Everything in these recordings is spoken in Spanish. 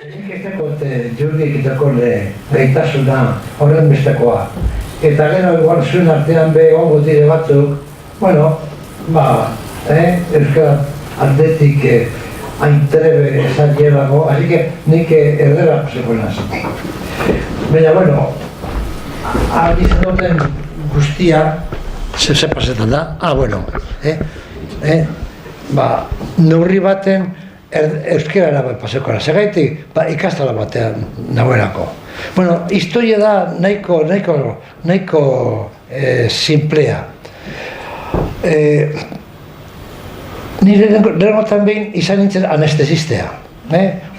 Nik ekekot Jurgik itakole gaitasuna horren bestekoa. Eta gero igual zuen artean be ongo dire batzuk, bueno, euskal atletik aintrebe esan llevago, así que nik erdera paseko naz. Baina, bueno, ahal izan duten guztia, ze pasetan da? Bueno, neurri baten euskerara pasekora, segaitik ikastola batean nagoenako. Bueno, historia da nahiko simplea. Nire lehenkotan behin izan nintzen anestesistea.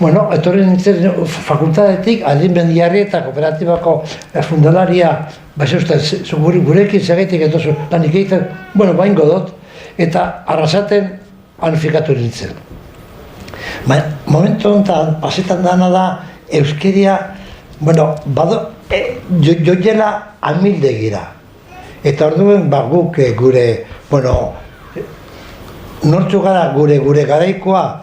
Bueno, etorri nintzen fakultatetik, Adinmendiarri eta kooperatibako fundalaria, gurekin segaitik etozu lanik egiten, bueno, baingo dut, eta Arrasaten unifikatu nintzen. Momentu honetan, pasetan dana da, euskeria, bueno, joiela amildegira. Eta orduen, guk gure, bueno, nortzu gara gure garaikoa,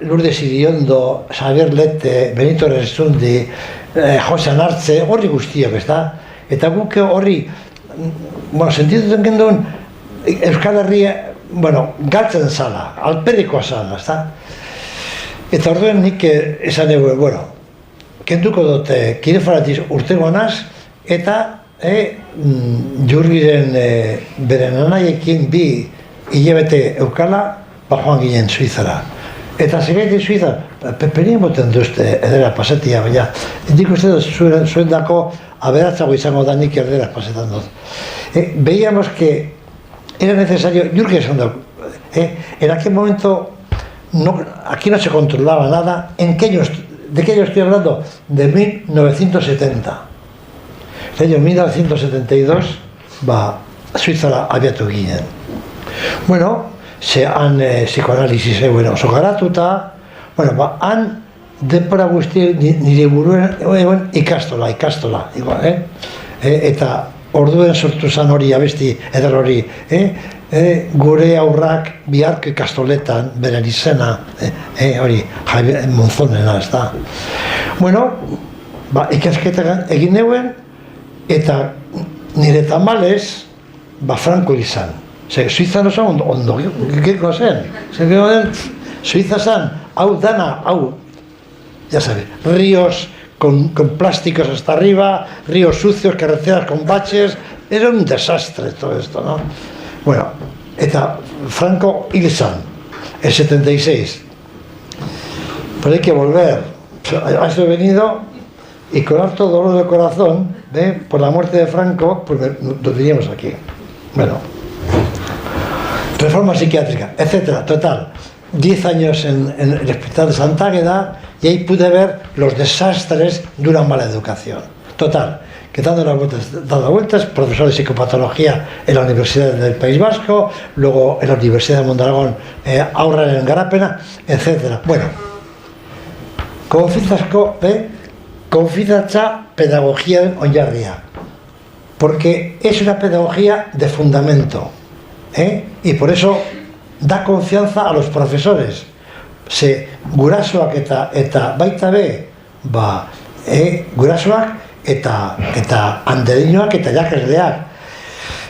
Lourdes Iriondo, Xabier Lete, Benito Rezundi, Jose Anartze, horri guztiak, ez da? Eta guk horri, bueno, sentituten genduen, Euskal Herria, bueno, galtzen zala, alperikoa zala, ez da? Eta orduen nik esan egun, bueno, kentuko dut Kirofaratiz urtego naz, eta Jurgiren beren anaiekin bi hilabete eukala, joan ginen Suizara. Eta segaitik Suiza, peperien boten duzte edera pasetia, baina nik uste dut zuen dako aberatzago izango da nik erdera pasetan dut. Veíamos que era necesario, Jurgen esan dut, en aquel momento aquí no se controlaba nada. ¿De qué año estoy hablando? De 1970. El año 1972 Suiza abiatu ginen. Bueno, han psikoanalisis oso garatuta, bueno, han denbora guzti nire buruen ikastola, eta orduen sortu zen hori abesti eder hori, gure aurrak biharko ikastoletan, beren izena, hori, Monzonena, ez da. Bueno, ikasketa egin neuen, eta nire tamalez, Franco izan. Suiza no zen ondo geko zen. Suiza zen, hau dana, ya sabes, ríos con plásticos hasta arriba, ríos sucios, carreteras con baches, era un desastre todo esto, ¿no? Bueno, eta Franco hil zan, el 76. Pero hay que volver. Has venido y con harto dolor de corazón, por la muerte de Franco, pues lo diríamos aquí. Bueno, reforma psiquiátrica, etcétera, total. 10 años en el hospital de Santa Águeda y ahí pude ver los desastres de una mala educación. Total, que dando vueltas, profesor de psicopatología en la Universidad del País Vasco, luego en la Universidad de Mondragón, Aurraren Garapena, etcétera. Bueno, konfidatza pedagogía oinarria, porque es una pedagogía de fundamento, y por eso da confianza a los profesores. Gurasoak eta baita be, gurasoak eta anderinoak eta jakasleak.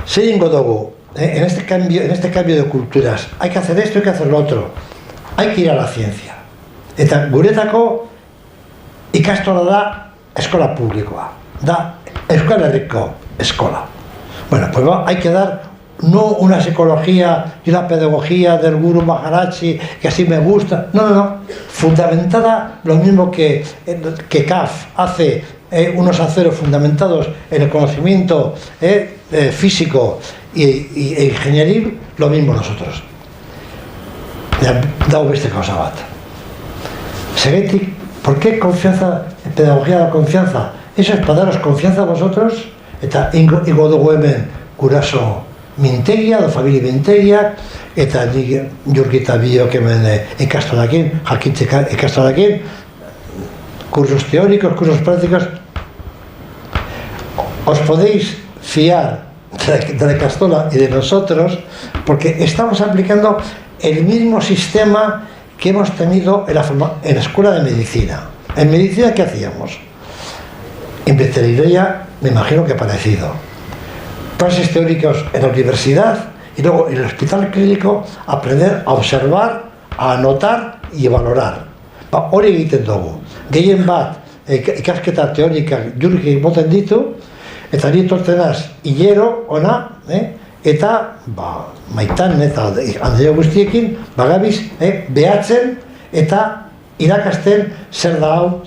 Zer ingo dugu, en este cambio de culturas, hay que hacer esto, hay que hacer lo otro, hay que ir a la ciencia. Eta guretako ikastola da eskola publikoa, da Euskal Herriko eskola. Bueno, pues hay que dar no una psicología y una pedagogía del Guru Maharaji, que así me gusta, no, fundamentada lo mismo que CAF hace, unos aceros fundamentados en el conocimiento físico e ingenieril, lo mismo nosotros. Dau beste causa bat. Segetik, ¿por qué confianza, pedagogía de la confianza? Eso es para daros confianza a vosotros, eta ingo dugu hemen guraso mintegia, da familia mintegia, eta Jurgita biok hemen ikastolakin, jakintzeka ikastolakin, cursos teóricos, cursos prácticos. Os podéis fiar de la Castola y de nosotros, porque estamos aplicando el mismo sistema que hemos tenido en la escuela de medicina. En medicina, ¿qué hacíamos? En veterinaria, me imagino que parecido. Clases teóricas en la universidad y luego en el hospital clínico aprender a observar, a anotar y a valorar. Hori egiten dugu. Gehien bat, ikasketa teorikak jurgi moten ditu, eta ni etortzenaz hilero ona, eta Maitan eta Andrea guztiekin bagabiz behatzen eta irakasten zer da hau.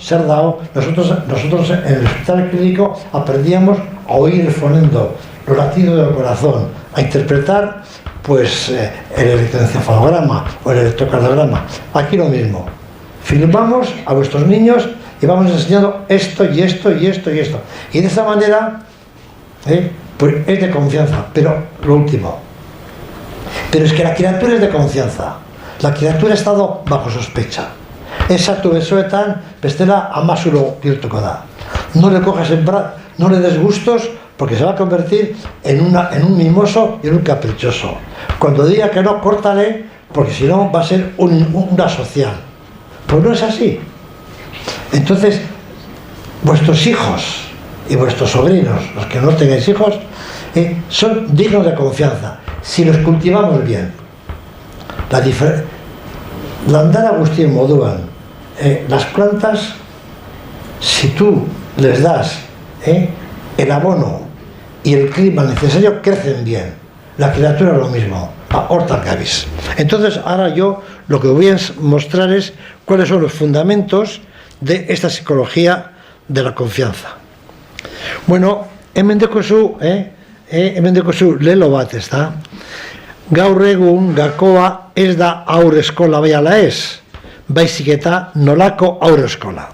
Nosotros en el hospital clínico aprendíamos a oír el fonendo, los latidos del corazón, a interpretar pues el electroencefalograma o el electrocardiograma. Aquí lo mismo. Filmamos a vuestros niños y vamos enseñando esto y esto y esto y esto. Y de esa manera pues es de confianza. Pero lo último. Pero es que la criatura es de confianza. La criatura ha estado bajo sospecha. Exacto, besoetan, bestela amazuro bihurtuko da. No le cojas no le des gustos, porque se va a convertir en un mimoso y en un caprichoso. Cuando diga que no, córtale, porque si no va a ser una social. Pues no es así. Entonces, vuestros hijos y vuestros sobrinos, los que no tengáis hijos, son dignos de confianza, si los cultivamos bien. Landar Agustín moduan, las plantas, si tú les das el abono y el clima necesario, crecen bien. La criatura es lo mismo. Hortan gavis. Entonces, ahora yo lo que voy a mostrar es cuáles son los fundamentos de esta psicología de la confianza. Bueno, hemen dekozu lelo bat, ezta? Gaur egun gakoa ez da haurreskola bai ala ez, baizik eta nolako haurreskola.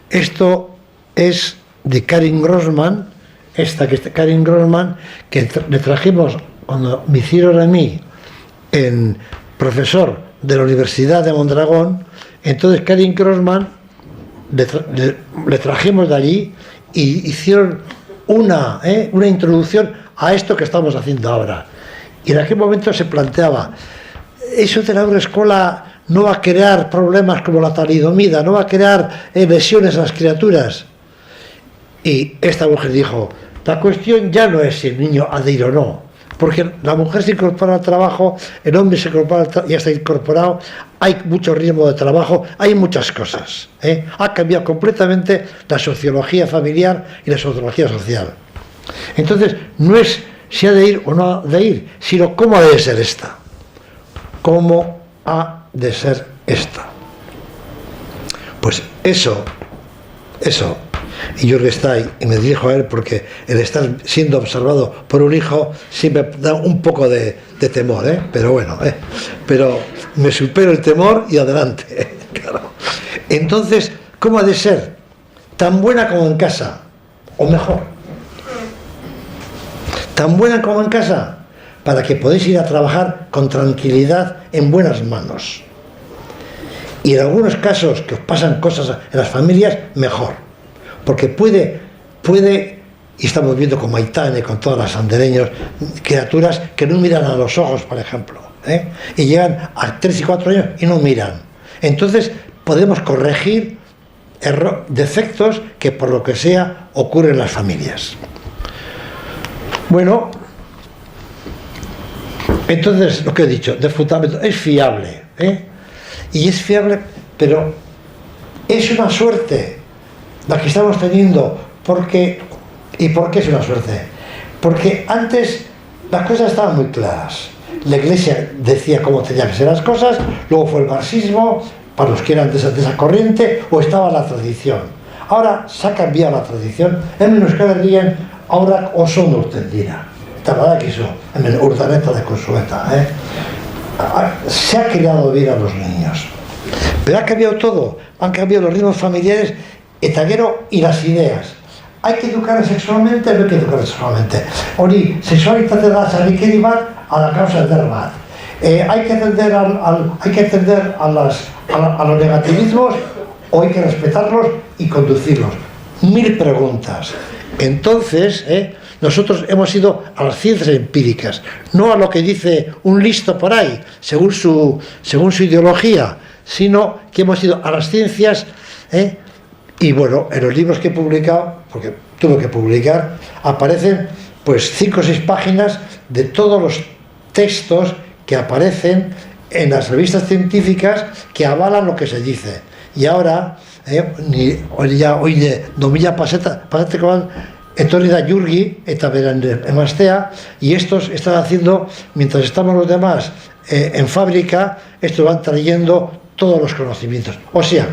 Esto es de Karin Grossman, Karin Grossman, que le trajimos cuando me hicieron a mí en profesor de la Universidad de Mondragón. Entonces Karin Grossman le trajimos de allí y hicieron una introducción a esto que estamos haciendo ahora. Y en aquel momento se planteaba, eso de la agroescuela no va a crear problemas como la talidomida, no va a crear lesiones a las criaturas. Y esta mujer dijo, la cuestión ya no es si el niño ha de ir o no, porque la mujer se incorpora al trabajo, el hombre se incorpora ya está incorporado, hay mucho ritmo de trabajo, hay muchas cosas. Ha cambiado completamente la sociología familiar y la sociología social. Entonces, no es si ha de ir o no ha de ir, sino cómo ha de ser esta. ¿Cómo ha de ser esta? Pues eso, y yo que está ahí, y me dirijo a él porque el estar siendo observado por un hijo sí me da un poco de temor, pero bueno, pero me supero el temor y adelante, claro. Entonces, ¿cómo ha de ser? Tan buena como en casa, o mejor. Tan buena como en casa, para que podáis ir a trabajar con tranquilidad en buenas manos. Y en algunos casos que os pasan cosas en las familias, mejor. Porque puede, y estamos viendo con Maitán y con todas las andereños, criaturas que no miran a los ojos, por ejemplo, y llegan a 3 y 4 años y no miran. Entonces podemos corregir defectos que por lo que sea ocurren en las familias. Bueno, entonces lo que he dicho, de fundamento, es fiable, y es fiable, pero es una suerte la que estamos teniendo. ¿Y por qué es una suerte? Porque antes las cosas estaban muy claras. La Iglesia decía cómo tenían que ser las cosas, luego fue el marxismo, para los que eran de esa corriente, o estaba la tradición. Ahora se ha cambiado la tradición, en Euskal Herrian ahora oso urten dira. Eta badakizu, hemen urdaneta de Consueta, se ha criado bien a los niños. Pero ha cambiado todo, han cambiado los ritmos familiares, eta gero, y las ideas. Hay que educar sexualmente, no hay que educar sexualmente. Hori, sexualitate da sarrikeri bat, a la causa eder bat. Hay que atender a los negativismos, o hay que respetarlos y conducirlos. 1000 preguntas. Entonces, nosotros hemos ido a las ciencias empíricas, no a lo que dice un listo por ahí, según su ideología, sino que hemos ido a las ciencias Y bueno, en los libros que he publicado, porque tuve que publicar, aparecen pues 5 o 6 páginas de todos los textos que aparecen en las revistas científicas que avalan lo que se dice. Y ahora, oye, domilla pasetekoan etorri da Jurgi eta beren emaztea, y estos están haciendo, mientras estamos los demás en fábrica, estos van trayendo todos los conocimientos. O sea,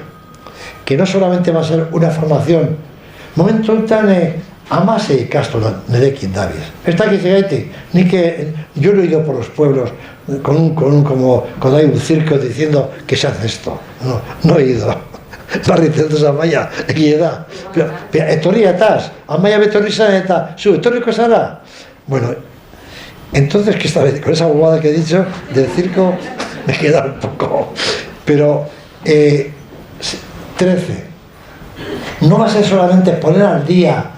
que no solamente va a ser una formación, momento tan amase ikastola nerekin dabiz. Esta que llegaite, ni que yo lo he ido por los pueblos como cuando hay un circo diciendo que se hace esto. No he ido. Barritzen Amaia, egia da. Etorri ataz, Amaia betorri zara eta, etorriko zara. Bueno, entonces, que esta vez, con esa bobada que he dicho del circo, me queda un poco. Pero, 13. No va a ser solamente poner al día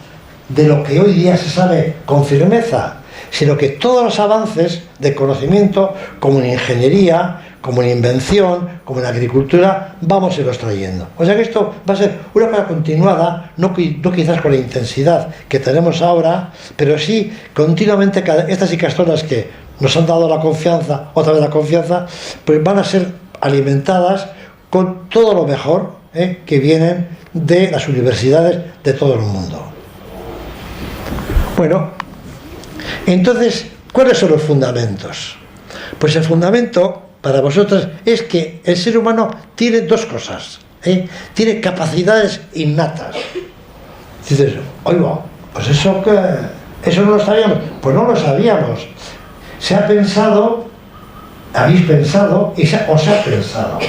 de lo que hoy día se sabe con firmeza, sino que todos los avances de conocimiento, como en ingeniería, como en invención, como en agricultura, vamos a irlos trayendo. O sea que esto va a ser una cosa continuada, no quizás con la intensidad que tenemos ahora, pero sí continuamente estas icastolas que nos han dado la confianza, otra vez la confianza, pues van a ser alimentadas con todo lo mejor que vienen de las universidades de todo el mundo. Bueno, entonces, ¿cuáles son los fundamentos? Pues el fundamento para vosotros es que el ser humano tiene 2 cosas, tiene capacidades innatas. Dices, oiga, pues eso no lo sabíamos. Pues no lo sabíamos. Se ha pensado, habéis pensado, os ha pensado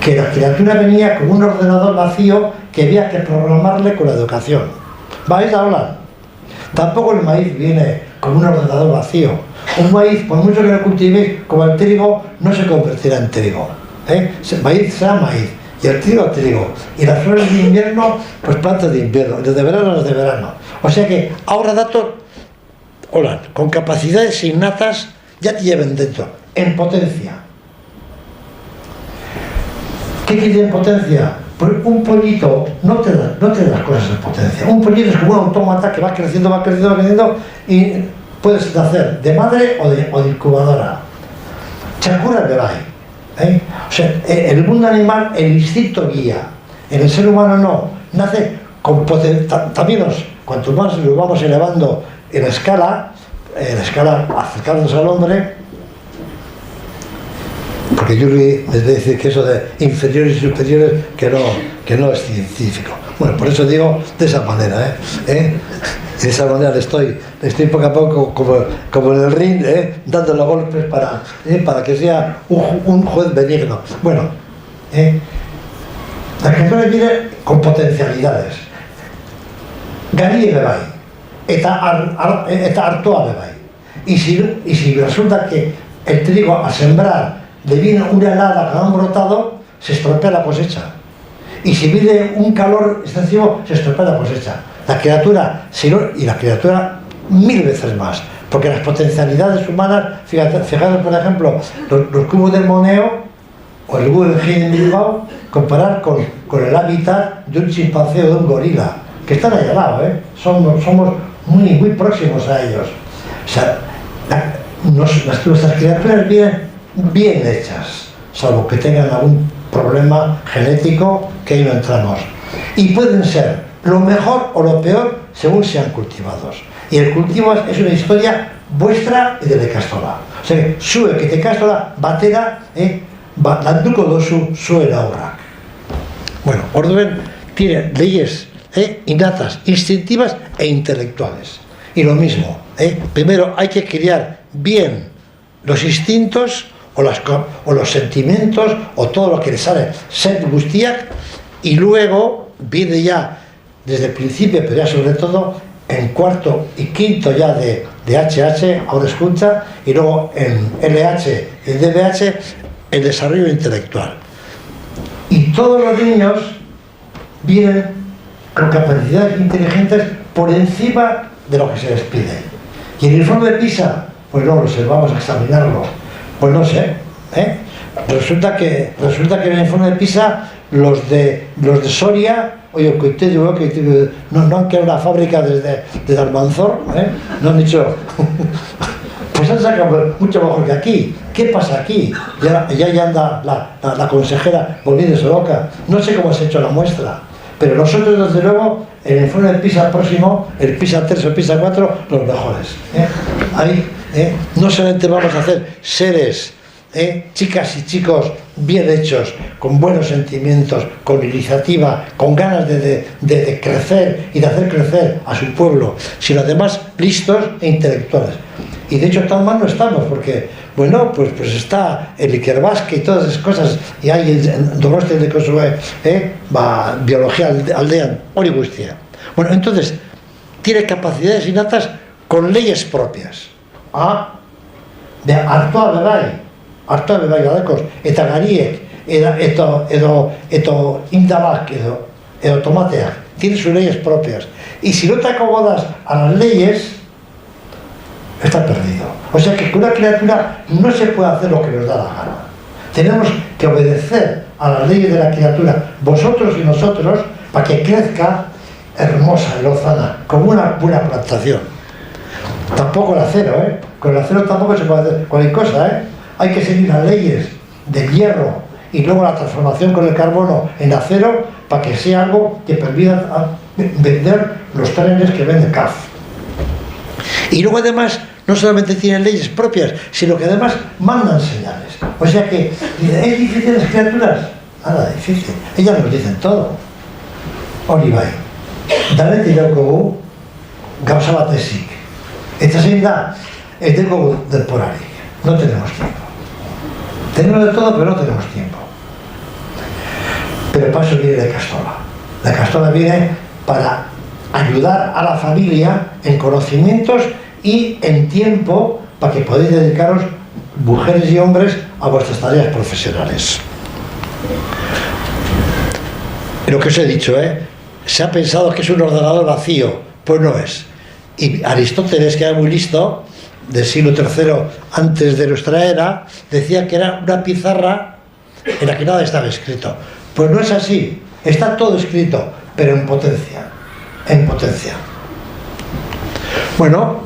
que la criatura venía con un ordenador vacío que había que programarle con la educación. ¿Vais a hablar? Tampoco el maíz viene con un ordenador vacío. Un maíz, por mucho que lo cultivéis, como el trigo, no se convertirá en trigo. Maíz será maíz, y el trigo, trigo. Y las flores de invierno, pues plantas de invierno. Los de verano, los de verano. O sea que ahora datos, con capacidades innatas, ya te lleven dentro, en potencia. ¿Qué quiere en potencia? Pues un pollito no te da las cosas en potencia. Un pollito es como un autómata que va creciendo y puedes nacer de madre o de incubadora. Chakura de bai. O sea, en el mundo animal el instinto guía. En el ser humano no. Nace con potencia. También cuanto más lo vamos elevando en la escala acercándonos al hombre, porque yo les voy a decir que eso de inferiores y superiores que no es científico. Bueno, por eso digo de esa manera, Y de esa manera le estoy poco a poco como en el ring, dándole golpes para que sea un juez benigno. Bueno, la criatura viene con potencialidades. Garie bebai, eta hartoa bebai. Y si resulta que el trigo al sembrar le viene una helada que han brotado, se estropea la cosecha. Y si viene un calor excesivo, se estropea la cosecha. La criatura, y la criatura 1000 veces más, porque las potencialidades humanas, fijaros por ejemplo, los cubos del Moneo o el Guggenheim en Bilbao, comparar con el hábitat de un chimpancé o de un gorila, que están ahí al lado, somos muy, muy próximos a ellos. O sea, nuestras criaturas vienen bien hechas, salvo que tengan algún problema genético que ahí no entramos. Y pueden ser lo mejor o lo peor según sean cultivados. Y el cultivo es una historia vuestra y de Ikastola. O sea, zue que Ikastola batera, landuko dozu zuen aurrak. Bueno, orduen tiene leyes innatas, instintivas e intelectuales. Y lo mismo, primero hay que criar bien los instintos o los sentimientos o todo lo que le sale ser gustiak, y luego viene ya desde el principio, pero ya sobre todo en cuarto y quinto ya de HH, ahora escucha, y luego en LH y DBH el desarrollo intelectual. Y todos los niños vienen con capacidades inteligentes por encima de lo que se les pide. Y el informe de PISA, pues no lo sé, vamos a examinarlo. Pues no sé, Resulta que en el informe de PISA los de Soria oye, que usted digo que no han creado una fábrica desde Almanzor, no han dicho, pues han sacado mucho mejor que aquí. ¿Qué pasa aquí? Ya anda la consejera volviéndose loca. No sé cómo se ha hecho la muestra, pero nosotros desde luego en el informe del PISA próximo, el PISA 3 o el PISA 4, los mejores. Ahí no solamente vamos a hacer seres, chicas y chicos bien hechos, con buenos sentimientos, con iniciativa, con ganas de crecer y de hacer crecer a su pueblo, sino además listos e intelectuales. Y de hecho tan mal no estamos, porque, bueno, pues está el Iker Vázquez y todas esas cosas, y hay el Donosti de Kosovo, biología aldean, hori guztia. Bueno, entonces, tiene capacidades innatas con leyes propias. Hartoa bebai badekos, eta gariek, edo indabak, edo tomateak, tiene sus leyes propias. Y si no te acomodas a las leyes, está perdido. O sea que una criatura no se puede hacer lo que nos da la gana. Tenemos que obedecer a las leyes de la criatura, vosotros y nosotros, para que crezca hermosa y lozana, como una buena plantación. Tampoco el acero, con el acero tampoco se puede hacer cualquier cosa, Hay que seguir las leyes del hierro y luego la transformación con el carbono en acero para que sea algo que permita vender los trenes que vende CAF. Y luego además no solamente tienen leyes propias, sino que además mandan señales. O sea que, ¿es difícil las criaturas? Nada difícil, ellas nos dicen todo. Hori bai, danet iraukogu gauza bat ezik. Eta zein da, ez dugu denporarik, no tenemos tiempo. Tenemos de todo, pero no tenemos tiempo. Pero para eso viene la Ikastola. La Ikastola viene para ayudar a la familia en conocimientos y en tiempo para que podáis dedicaros, mujeres y hombres, a vuestras tareas profesionales. Lo que os he dicho, se ha pensado que es un ordenador vacío, pues no es. Y Aristóteles, que era muy listo, del siglo III antes de nuestra era, decía que era una pizarra en la que nada estaba escrito. Pues no es así, está todo escrito, pero en potencia. En potencia. Bueno,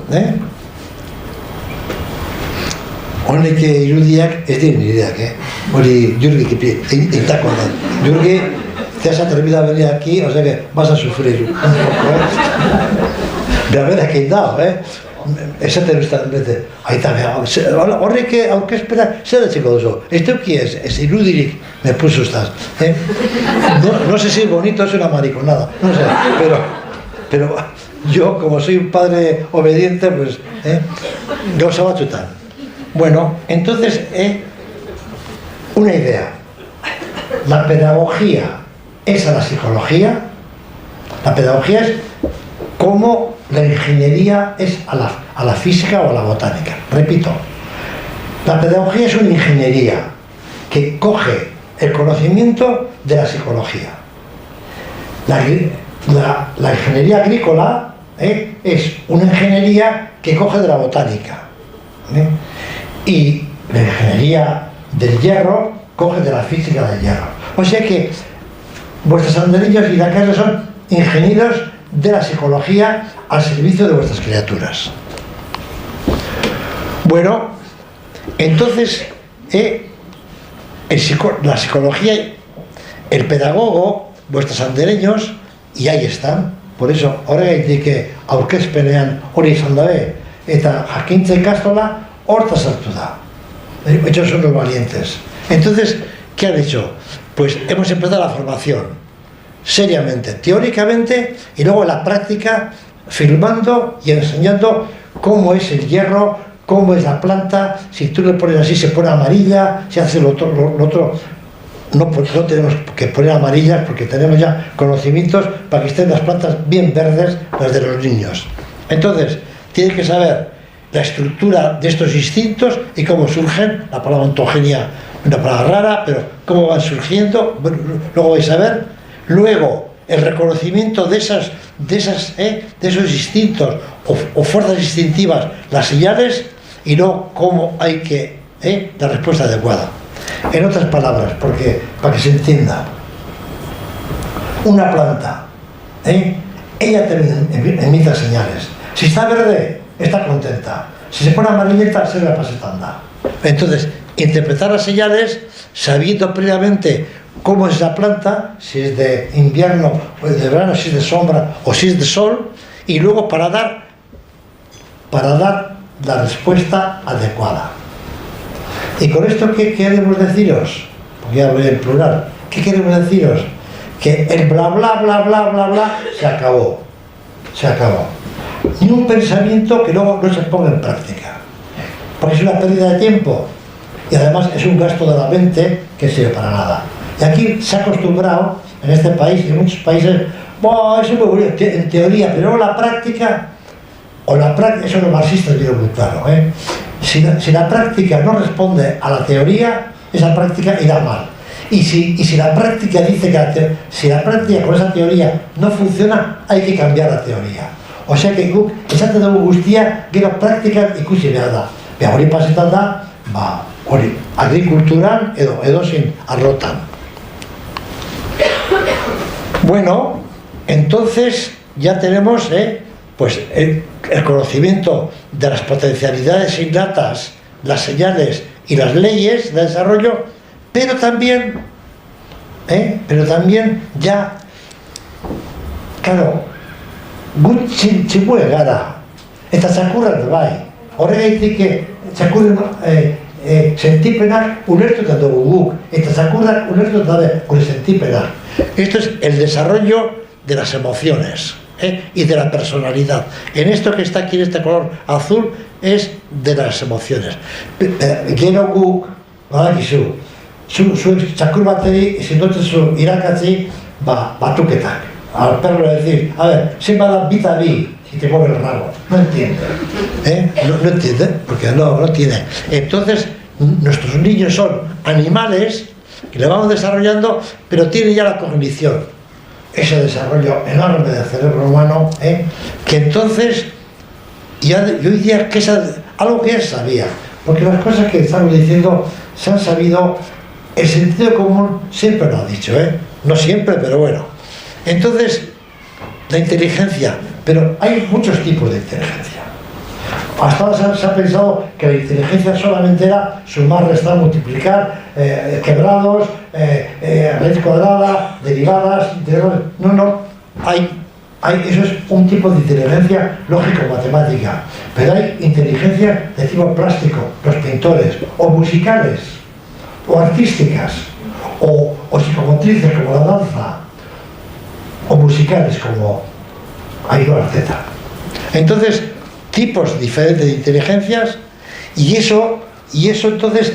honek irudiak ez dira nireak, hori Jurgi intako da. Jurgi, te has atrevido a venir aquí, o sea que vas a sufrir un poco, Pero a ver, aquí indao, esaten ustan bete, aita, horrek aurkezpena, zer etxeko duzu? Ez teuki ez irudirik me puso ustaz. No sé si es bonito, es una mariconada, no sé, pero yo, como soy un padre obediente, pues, gauza batzutan. Bueno, entonces, una idea. La pedagogía es a la psicología. La pedagogía es como la ingeniería es a la física o a la botánica. Repito, la pedagogía es una ingeniería que coge el conocimiento de la psicología. La ingeniería agrícola es una ingeniería que coge de la botánica. Y la ingeniería del hierro coge de la física del hierro. O sea que vuestros anderillos y la casa son ingenieros de la psicología al servicio de vuestras criaturas. Bueno, entonces la psicología, el pedagogo, vuestros andereños, y ahí están. Por eso, horregaitik aurkezpenean hori izan dabe, eta jakintza ikastola hortaz hartu da. Ellos son los valientes. Entonces, ¿qué han hecho? Pues hemos empezado la formación, seriamente, teóricamente, y luego en la práctica, filmando y enseñando cómo es el hierro, cómo es la planta. Si tú le pones así, se pone amarilla, si hace lo otro. No tenemos que poner amarillas porque tenemos ya conocimientos para que estén las plantas bien verdes, las de los niños. Entonces, tienes que saber la estructura de estos instintos y cómo surgen. La palabra ontogenia, una palabra rara, pero cómo van surgiendo, bueno, luego vais a ver. Luego, el reconocimiento de esos instintos o fuerzas instintivas, las señales, y luego cómo hay que la respuesta adecuada. En otras palabras, porque para que se entienda, una planta ella también emite señales. Si está verde, está contenta. Si se pone amarillenta, se la pasa andar. Entonces, interpretar las señales sabiendo previamente cómo es la planta, si es de invierno o de verano, si es de sombra o si es de sol, y luego para dar la respuesta adecuada. Y con esto, ¿qué queremos deciros? Porque ya voy en plural. ¿Qué queremos deciros? Que el bla bla bla bla bla bla se acabó. Se acabó. Ni un pensamiento que luego no se ponga en práctica. Porque es una pérdida de tiempo. Y además es un gasto de la mente que sirve para nada. Y aquí se ha acostumbrado, en este país y en muchos países, eso es muy bonito, en teoría, pero luego la práctica, eso los marxistas tienen muy claro, si la práctica no responde a la teoría, esa práctica irá mal. Y si la práctica dice que si la práctica con esa teoría no funciona, hay que cambiar la teoria. O sea que esaten dugu guztia, gero praktikan ikusi behar da. Hori pasetan da, hori, agrikulturan edozein arlotan. Bueno, entonces ya tenemos pues el conocimiento de las potencialidades innatas, las señales y las leyes de desarrollo, pero también ya, claro, txipue gara, eta txakurrak bai, horregaitik txakurren sentipenak ulertuta dugu guk, eta txakurrak ulertuta gure sentipenak. Esto es el desarrollo de las emociones y de la personalidad. En esto que está aquí en este color azul es de las emociones. Gero guk, badakizu, zuek txakur bateri zindotezu irakatzi batuketak. Al perro le decir, a ver, se va a dar bita bi y te mueve el rabo. No entiende. No entiende, porque no tiene. Entonces, nuestros niños son animales que le vamos desarrollando, pero tienen ya la cognición. Ese desarrollo enorme del cerebro humano, que entonces, yo diría que es algo que ya sabía, porque las cosas que estamos diciendo se han sabido, el sentido común siempre lo ha dicho, no siempre, pero bueno. Entonces, la inteligencia, pero hay muchos tipos de inteligencia. Hasta ahora se ha pensado que la inteligencia solamente era sumar, restar, multiplicar, quebrados, raíz cuadrada, derivadas, integrales. No, eso es un tipo de inteligencia lógico-matemática, pero hay inteligencia de tipo plástico, los pintores, o musicales, o artísticas, o psicomotrices como la danza, o musicales como Airón Arteta. Entonces, tipos diferentes de inteligencias, y eso entonces,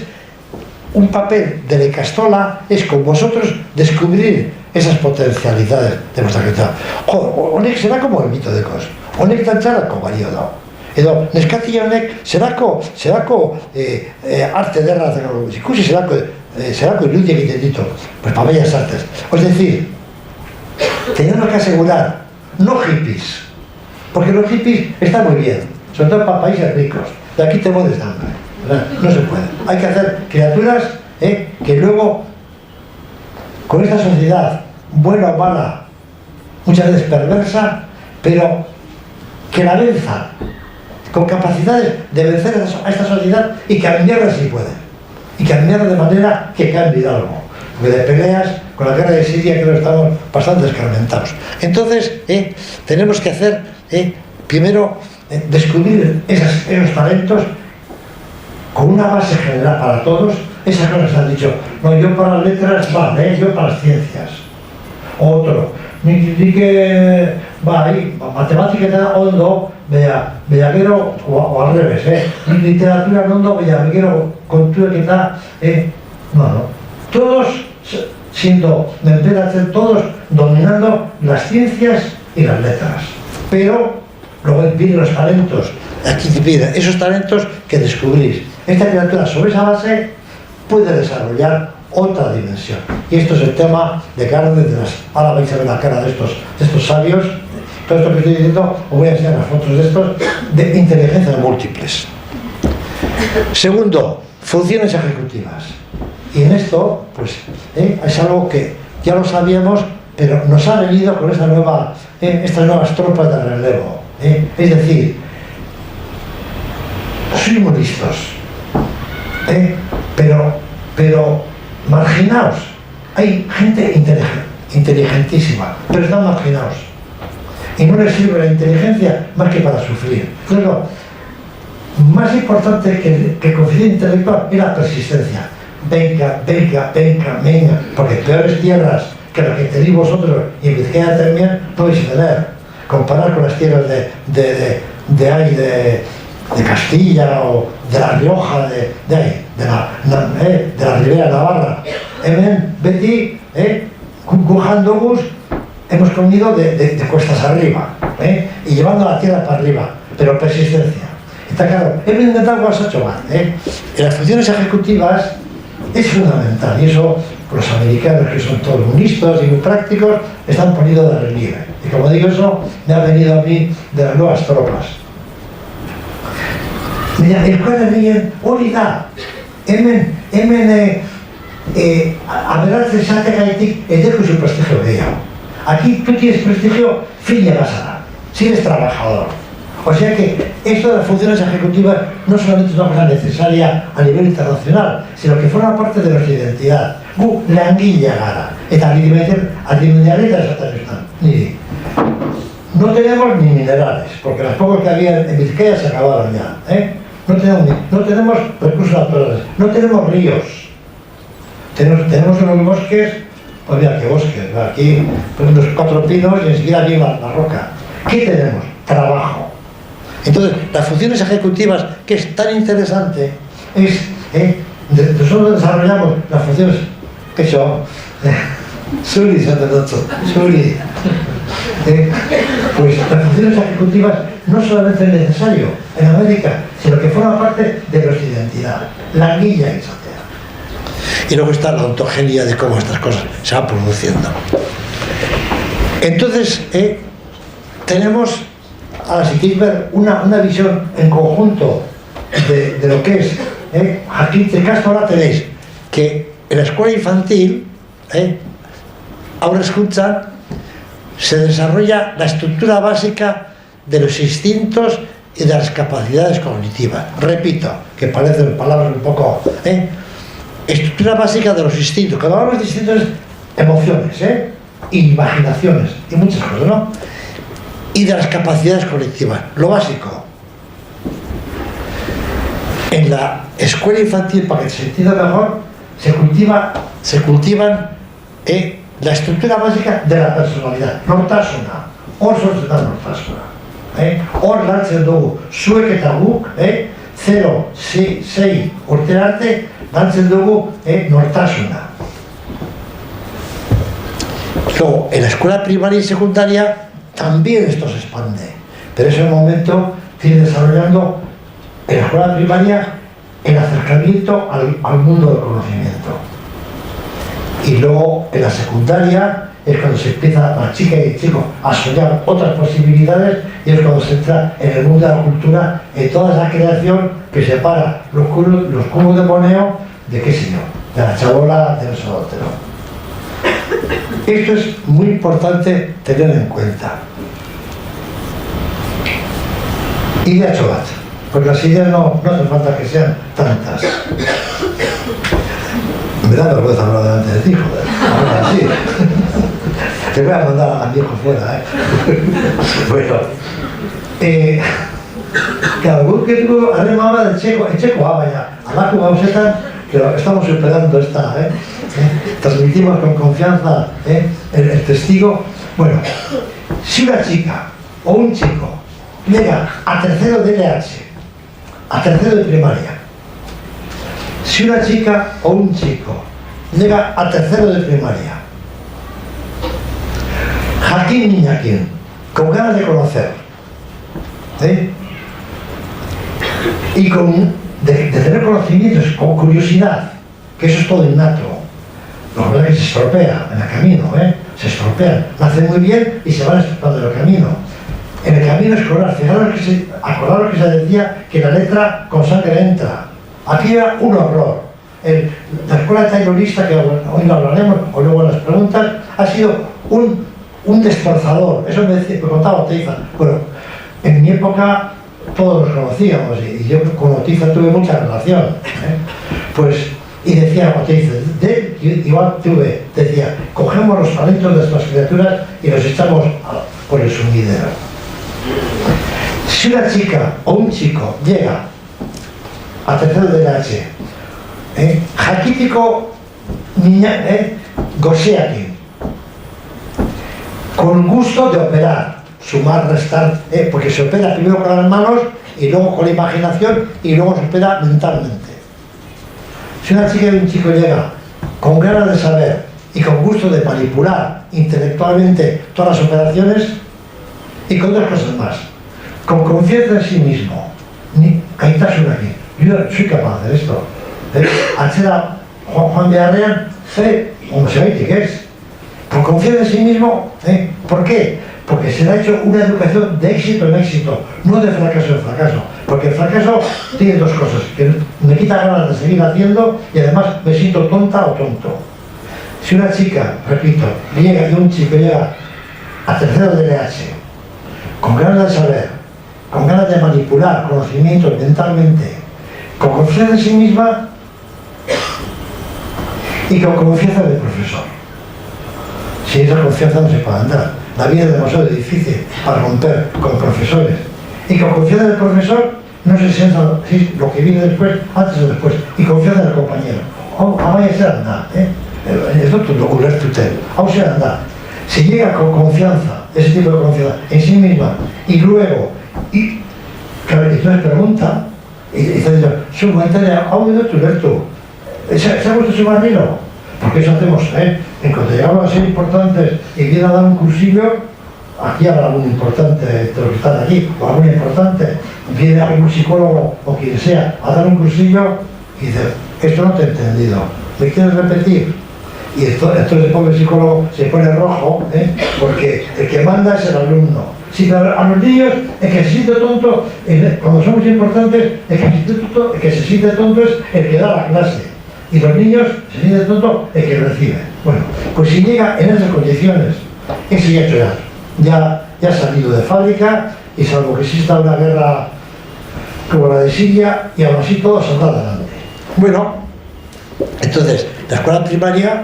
un papel de la ikastola es con vosotros descubrir esas potencialidades de vuestra creatividad. Honek zerako egito dekoz, honek dantzarako balio da. Edo, neskatia honek zerako arte derra ikusi zerako iludia egiten ditu, pues para bellas artes. Es decir, tenemos que asegurar, no hippies, porque los hippies están muy bien, sobre todo para países ricos, de aquí te mueres de hambre, ¿verdad? No se puede. Hay que hacer criaturas que luego, con esta sociedad, buena o mala, muchas veces perversa, pero que la venzan, con capacidades de vencer a esta sociedad y cambiarla si pueden, y cambiarla de manera que cambie algo. Porque de peleas, con la guerra de Siria, creo que estamos bastante escarmentados. Entonces, tenemos que hacer, primero, descubrir esos talentos con una base general para todos. Esas cosas han dicho, no, yo para las letras, yo para las ciencias. Otro, ni que matemática eta ondo, bea gero, o al revés, literatura ondo, bea gero kontuek eta, no. Todos siendo menteratzen, todos dominando las ciencias y las letras. Pero luego vienen los talentos, aquí te piden esos talentos que descubrís. Esta criatura sobre esa base puede desarrollar otra dimensión. Y esto es el tema de Carmen, ahora vais a ver la cara de estos sabios. Todo esto que estoy diciendo, os voy a enseñar las fotos de estos, de inteligencias múltiples. Segundo, funciones ejecutivas. Y en esto, pues, es algo que ya lo sabíamos, pero nos ha venido con estas nuevas tropas de relevo. Es decir, sois muy listos, pero marginaos. Hay gente inteligentísima, pero están marginados. Y no les sirve la inteligencia más que para sufrir. Luego, más importante que el coeficiente intelectual es la persistencia. Venga, porque peores tierras que las que tenéis vosotros y en Vizcaya también podéis tener. Comparar con las tierras de Castilla o de La Rioja, de la Ribera Navarra. Betty, Gujandobus, hemos comido de cuestas arriba, y llevando la tierra para arriba, pero persistencia. Está claro, hemos intentado algo has hecho mal. En las funciones ejecutivas es fundamental, y eso los americanos, que son todos muy listos y muy prácticos, están poniendo de relieve. Y como digo, eso me ha venido a mí de las nuevas tropas. Mira, el cual es unidad. A ver, se saca Haití, dejo su prestigio de ella. Aquí tú tienes prestigio, fin de basada, si eres trabajador. O sea que esto de las funciones ejecutivas no solamente es una cosa necesaria a nivel internacional, sino que forma parte de nuestra identidad. La anguilla gara. Eta adimendialeta están. No tenemos ni minerales, porque los pocos que había en Vizcaya se acabaron ya. No tenemos recursos naturales, no tenemos ríos. Tenemos unos bosques, pues mira, ¿qué bosques? Aquí unos 4 pinos y enseguida viene la roca. ¿Qué tenemos? Trabajo. Entonces, las funciones ejecutivas, que es tan interesante, es, nosotros desarrollamos las funciones, Suri, Suri. Pues las funciones ejecutivas no solamente es necesario en América, sino que forma parte de nuestra identidad, la anguilla y sociedad. Y luego está la ontogenia de cómo estas cosas se van produciendo. Entonces, tenemos, ahora si queréis ver una visión en conjunto de lo que es aquí de Castro. Ahora tenéis que en la escuela infantil, ahora escuchan, se desarrolla la estructura básica de los instintos y de las capacidades cognitivas. Repito, que parecen palabras un poco... Estructura básica de los instintos. Cuando hablamos de instintos, emociones, imaginaciones y muchas cosas, ¿no? Y de las capacidades colectivas. Lo básico. En la escuela infantil, para que se entienda mejor, se cultivan la estructura básica de la personalidad. Nortasuna. Hor sortzen da nortasuna. Hor lantzen dugu zuek eta guk, 0-6 urte arte, lantzen dugu nortasuna. Luego, en la escuela primaria y secundaria también esto se expande, pero ese momento tiene desarrollando en la escuela primaria el acercamiento al mundo del conocimiento. Y luego en la secundaria es cuando se empieza la chica y el chico a soñar otras posibilidades, y es cuando se entra en el mundo de la cultura, en toda esa creación que separa los cubos de moneo de qué sé yo, de la chabola del solotero. Esto es muy importante tener en cuenta. Idea Chobat, porque las ideas no hace falta que sean tantas. Me da vergüenza hablar delante de ti, joder. Ahora sí. Te voy a mandar al viejo fuera, Bueno. Claro, guk dugu harremana etxekoa, baina halako gauzetan, que estamos superando esta, transmitimos con confianza el testigo. Bueno, si una chica o un chico llega a tercero de LH, a tercero de primaria, si una chica o un chico llega a tercero de primaria, jakin niñakin, con ganas de conocer, y de tener conocimientos, con curiosidad, que eso es todo innato. Lo verdad es que se estropea en el camino, se estropean, nacen muy bien y se van estropeando en el camino. En el camino escolar, acordaros que se decía que la letra con sangre entra. Aquí era un horror. La escuela taylorista, que hoy lo hablaremos, o luego en las preguntas, ha sido un destrozador. Eso me contaba Oteiza. Bueno, en mi época todos los conocíamos y yo con Oteiza tuve mucha relación. Pues, y decía Oteiza, igual decía, cogemos los talentos de estas criaturas y los echamos por el sumidero. Si una chica o un chico llega a tercero de LH, jaquítico, niña, goseaki, con gusto de operar, sumar, restar, porque se opera primero con las manos y luego con la imaginación y luego se opera mentalmente. Si una chica y un chico llega con ganas de saber y con gusto de manipular intelectualmente todas las operaciones y con dos cosas más, con confianza en sí mismo, ahí está su aquí, yo soy capaz de esto. Atzera Juan Villarreal, homosexual que es, con confianza en sí mismo, ¿por qué? Porque se le ha hecho una educación de éxito en éxito, no de fracaso en fracaso, porque el fracaso tiene dos cosas, que me quita ganas de seguir haciendo y además me siento tonta o tonto. Si una chica, repito, llega y un chico llega a tercero de LH, con ganas de saber, con ganas de manipular conocimientos mentalmente, con confianza en sí misma y con confianza del profesor. Sin esa confianza no se puede andar. La vida es demasiado difícil para romper con profesores. Y con confianza del profesor no se sienta lo que viene después, antes o después. Y confianza en el compañero. Vaya a ser andar, es otro lo culer tutel. Vamos a andar. Si llega con confianza, ese tipo de confianza en sí misma, y luego, claro, entonces pregunta, y dice, su comentario, ¿ha oído tu lecto? ¿Se ha puesto su marino? Porque eso hacemos, en cuanto llegamos a ser importantes y viene a dar un cursillo, aquí habrá algún importante de los que están aquí, o algún importante, viene algún psicólogo o quien sea a dar un cursillo y dice, esto no te he entendido, ¿me quieres repetir? Y entonces el pobre psicólogo se pone rojo, porque el que manda es el alumno. Si a los niños, el que se siente tonto, cuando somos importantes, el que se siente tonto es el que da la clase. Y los niños se sienten tontos el que recibe. Bueno, pues si llega en esas condiciones, ese ya ha hecho ya ha salido de fábrica, y salvo que exista una guerra como la de Siria, y aún así todo saldrá adelante. Bueno, entonces, la escuela primaria,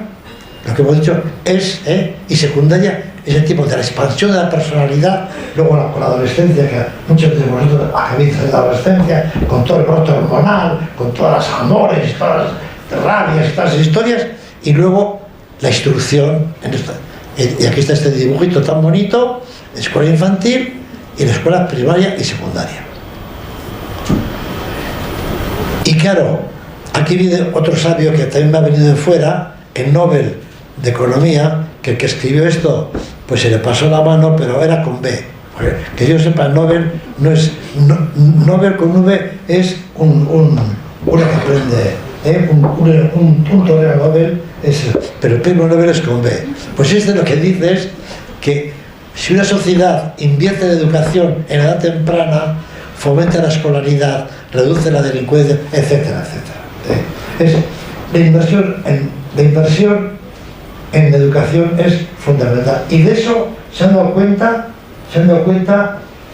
lo que hemos dicho, es, y secundaria, es el tipo de la expansión de la personalidad, luego con la adolescencia, que muchos de vosotros acabáis de la adolescencia, con todo el brote hormonal, con todas las amores, todas las rabias, todas las historias, y luego la instrucción, y aquí está este dibujito tan bonito, escuela infantil y la escuela primaria y secundaria. Y claro, aquí viene otro sabio que también me ha venido de fuera, el Nobel de Economía, que el que escribió esto, pues se le pasó la mano, pero era con B. Que yo sepa, Nobel no es, Nobel con V es uno que aprende, un torero Nobel, pero el premio Nobel es con B. Pues lo que dice es que si una sociedad invierte en educación en edad temprana, fomenta la escolaridad, reduce la delincuencia, etcétera, etcétera. La inversión en educación es fundamental, y de eso se han dado cuenta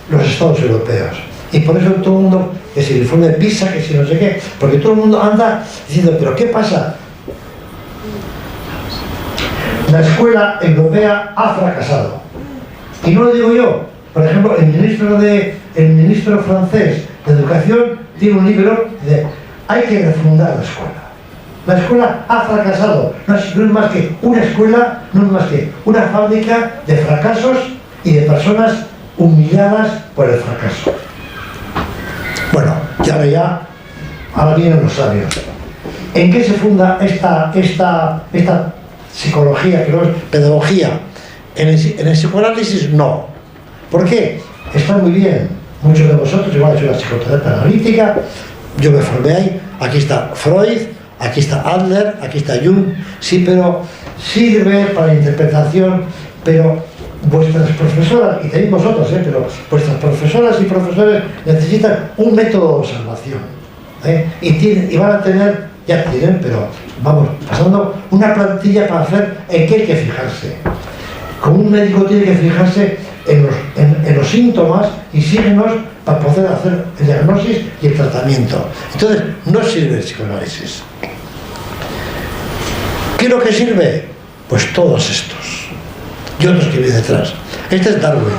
los Estados europeos, y por eso todo el mundo, que si el informe de PISA, que si no sé qué, porque todo el mundo anda diciendo, pero ¿qué pasa? La escuela europea ha fracasado, y no lo digo yo. Por ejemplo, el ministro francés de Educación tiene un libro de hay que refundar la escuela. La escuela ha fracasado, no es más que una escuela, no es más que una fábrica de fracasos y de personas humilladas por el fracaso. Bueno, ahora vienen los sabios. ¿En qué se funda esta psicología, que no es pedagogía? En el psicoanálisis no. ¿Por qué? Está muy bien. Muchos de vosotros igual han hecho la psicoterapia analítica, yo me formé ahí, aquí está Freud, aquí está Adler, aquí está Jung, sí, pero sirve para la interpretación, pero vuestras profesoras, y también vosotros, pero vuestras profesoras y profesores necesitan un método de observación, y van a tener, ya tienen, pero vamos pasando una plantilla para hacer en qué hay que fijarse. Como un médico tiene que fijarse en los síntomas y signos para poder hacer el diagnóstico y el tratamiento. Entonces, no sirve el psicoanálisis. ¿Qué es lo que sirve? Pues todos estos y otros que vienen detrás. Este es Darwin,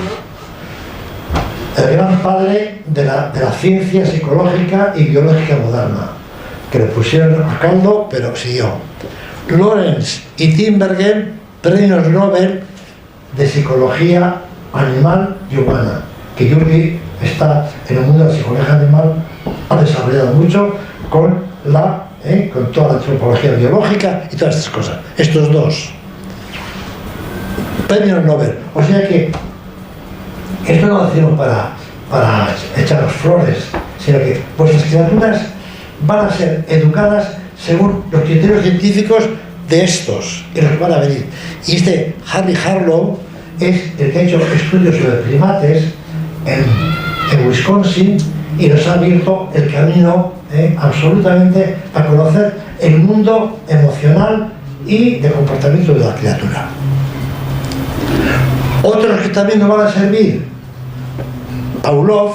el gran padre de la ciencia psicológica y biológica moderna, que le pusieron a caldo, pero siguió. Lorenz y Tinbergen, premios Nobel de psicología animal y humana, que Jürgen está en el mundo de la psicología animal, ha desarrollado mucho con toda la antropología biológica y todas estas cosas. Estos dos premios Nobel. O sea que esto no lo decimos para echaros flores, sino que vuestras criaturas van a ser educadas según los criterios científicos de estos y los que van a venir. Y este Harry Harlow es el que ha hecho estudios sobre primates en Wisconsin y nos ha abierto el camino absolutamente a conocer el mundo emocional y de comportamiento de la criatura. Otros que también nos van a servir: Pavlov,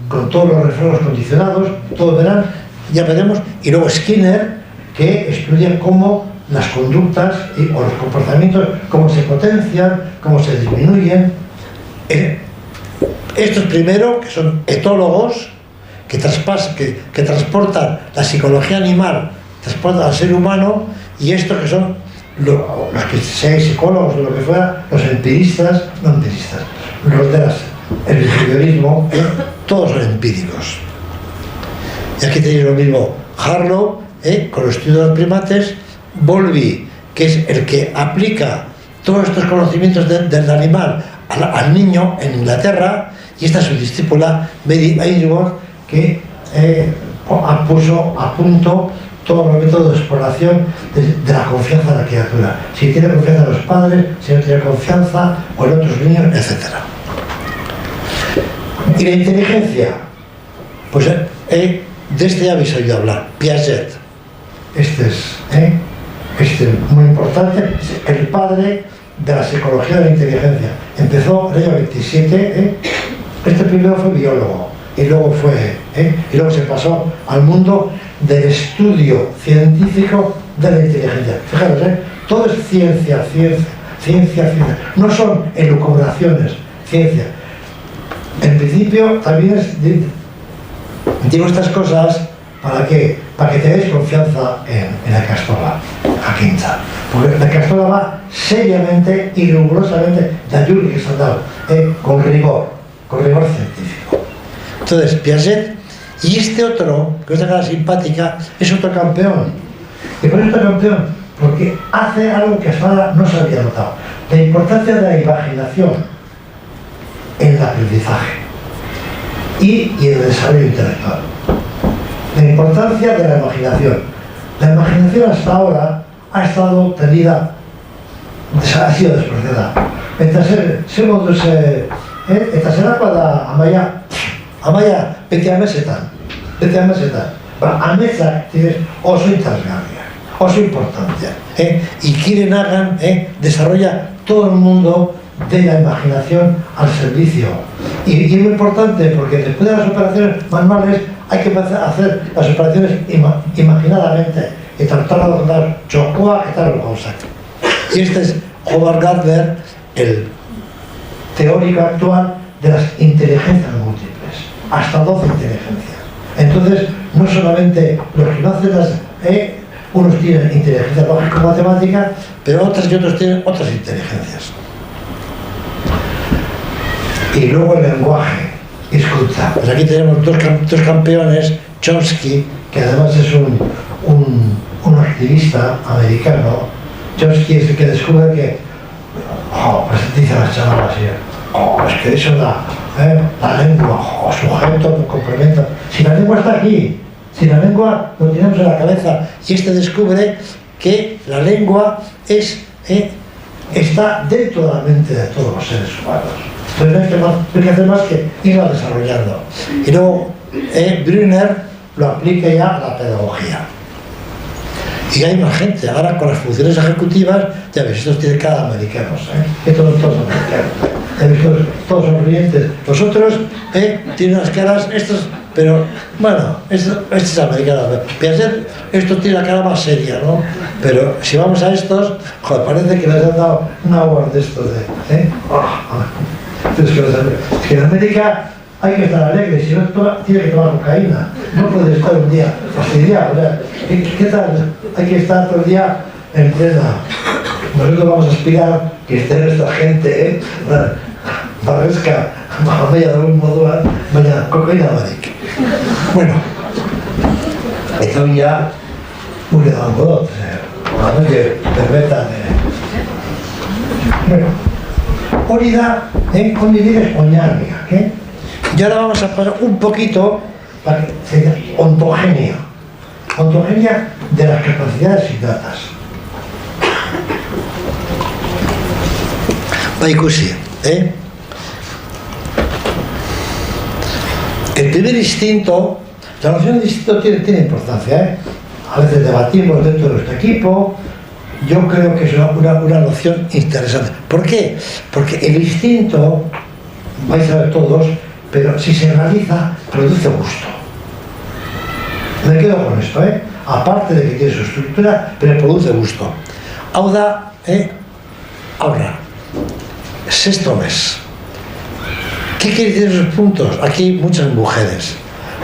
con todos los reflejos condicionados, todos verán, ya veremos, y luego Skinner, que estudia cómo las conductas o los comportamientos, cómo se potencian, cómo se disminuyen. Estos primero, que son etólogos, que transportan la psicología animal, transportan al ser humano, y estos que son los que sean psicólogos o lo que fuera, los empiristas, los del behaviorismo, todos son empíricos. Y aquí tenéis lo mismo, Harlow, con los estudios de los primates, Bowlby, que es el que aplica todos estos conocimientos del animal al niño en Inglaterra, y esta es su discípula Mary Ainsworth, que puso a punto todos los métodos de exploración de la confianza de la criatura. Si tiene confianza en los padres, si no tiene confianza, o en otros niños, etc. Y la inteligencia, pues de este ya habéis oído hablar, Piaget. Este es muy importante, es el padre de la psicología de la inteligencia. Empezó en el año 27, este primero fue biólogo, y luego se pasó al mundo del estudio científico de la inteligencia. Fijaros, todo es ciencia, no son elucubraciones, ciencia. En principio también digo estas cosas ¿para qué? Para que tengáis confianza en la Castola, a Quinta. Porque la Castola va seriamente y rigurosamente de ayuda que se ha dado, con rigor científico. Entonces, Piaget, y este otro, que es una cara simpática, es otro campeón. ¿Y por qué es otro campeón? Porque hace algo que hasta ahora no se había notado: la importancia de la imaginación en el aprendizaje y en el desarrollo intelectual. La importancia de la imaginación. La imaginación hasta ahora ha estado tenida, ha sido despreciada. Eta zerakoa da amaia bete amesetan. Ametzak oso interesgarriak, oso importanteak. Y quieren desarrolla todo el mundo de la imaginación al servicio. Y es muy importante porque después de las operaciones manuales hay que hacer las operaciones imaginadamente y tratar de dar chocoa y tal cosa. Y este es Howard Gardner, el teórico actual de las inteligencias múltiples, hasta 12 inteligencias. Entonces, no solamente los que no hacen unos tienen inteligencia lógico-matemática, pero otros tienen otras inteligencias. Y luego el lenguaje, escucha. Pues aquí tenemos dos campeones, Chomsky, que además es un activista americano. Chomsky es el que descubre que, pues dicen las chavalas así, es que eso la lengua, sujeto, complemento. Si la lengua está aquí, si la lengua lo tenemos en la cabeza, y este descubre que la lengua está dentro de la mente de todos los seres humanos. Entonces no hay que hacer más que irla desarrollando. Y luego Brunner lo aplica ya a la pedagogía. Y hay más gente. Ahora con las funciones ejecutivas, ya ves, estos tienen cara de americanos, estos son todos americanos, estos todos sonrientes. Los otros tienen unas caras, estos, pero bueno, este es americano. Piaget, esto tiene la cara más seria, ¿no? Pero si vamos a estos, joder, parece que les han dado un award de estos de. Es que en América hay que estar alegre, si no tiene que tomar cocaína, no puede estar un día fastidiado. O sea, ¿qué tal? Hay que estar todo el día en plena. Nosotros vamos a aspirar que esté nuestra gente, Barresca, vaya de algún modo, vaya cocaína, maric. Bueno, esto ya un redondot, una noche perfecta. Bueno, unidad, unidad espoñármica, y ahora vamos a pasar un poquito a ontogenia. Ontogenia de las capacidades innatas. Baikusi, El primer instinto, la noción de instinto tiene importancia, A veces debatimos dentro de nuestro equipo. Yo creo que es una noción interesante. ¿Por qué? Porque el instinto, vais a ver todos, pero si se realiza, produce gusto. Me quedo con esto, aparte de que tiene su estructura, pero produce gusto. Auda, ahora, sexto mes. ¿Qué quiere decir esos puntos? Aquí hay muchas mujeres.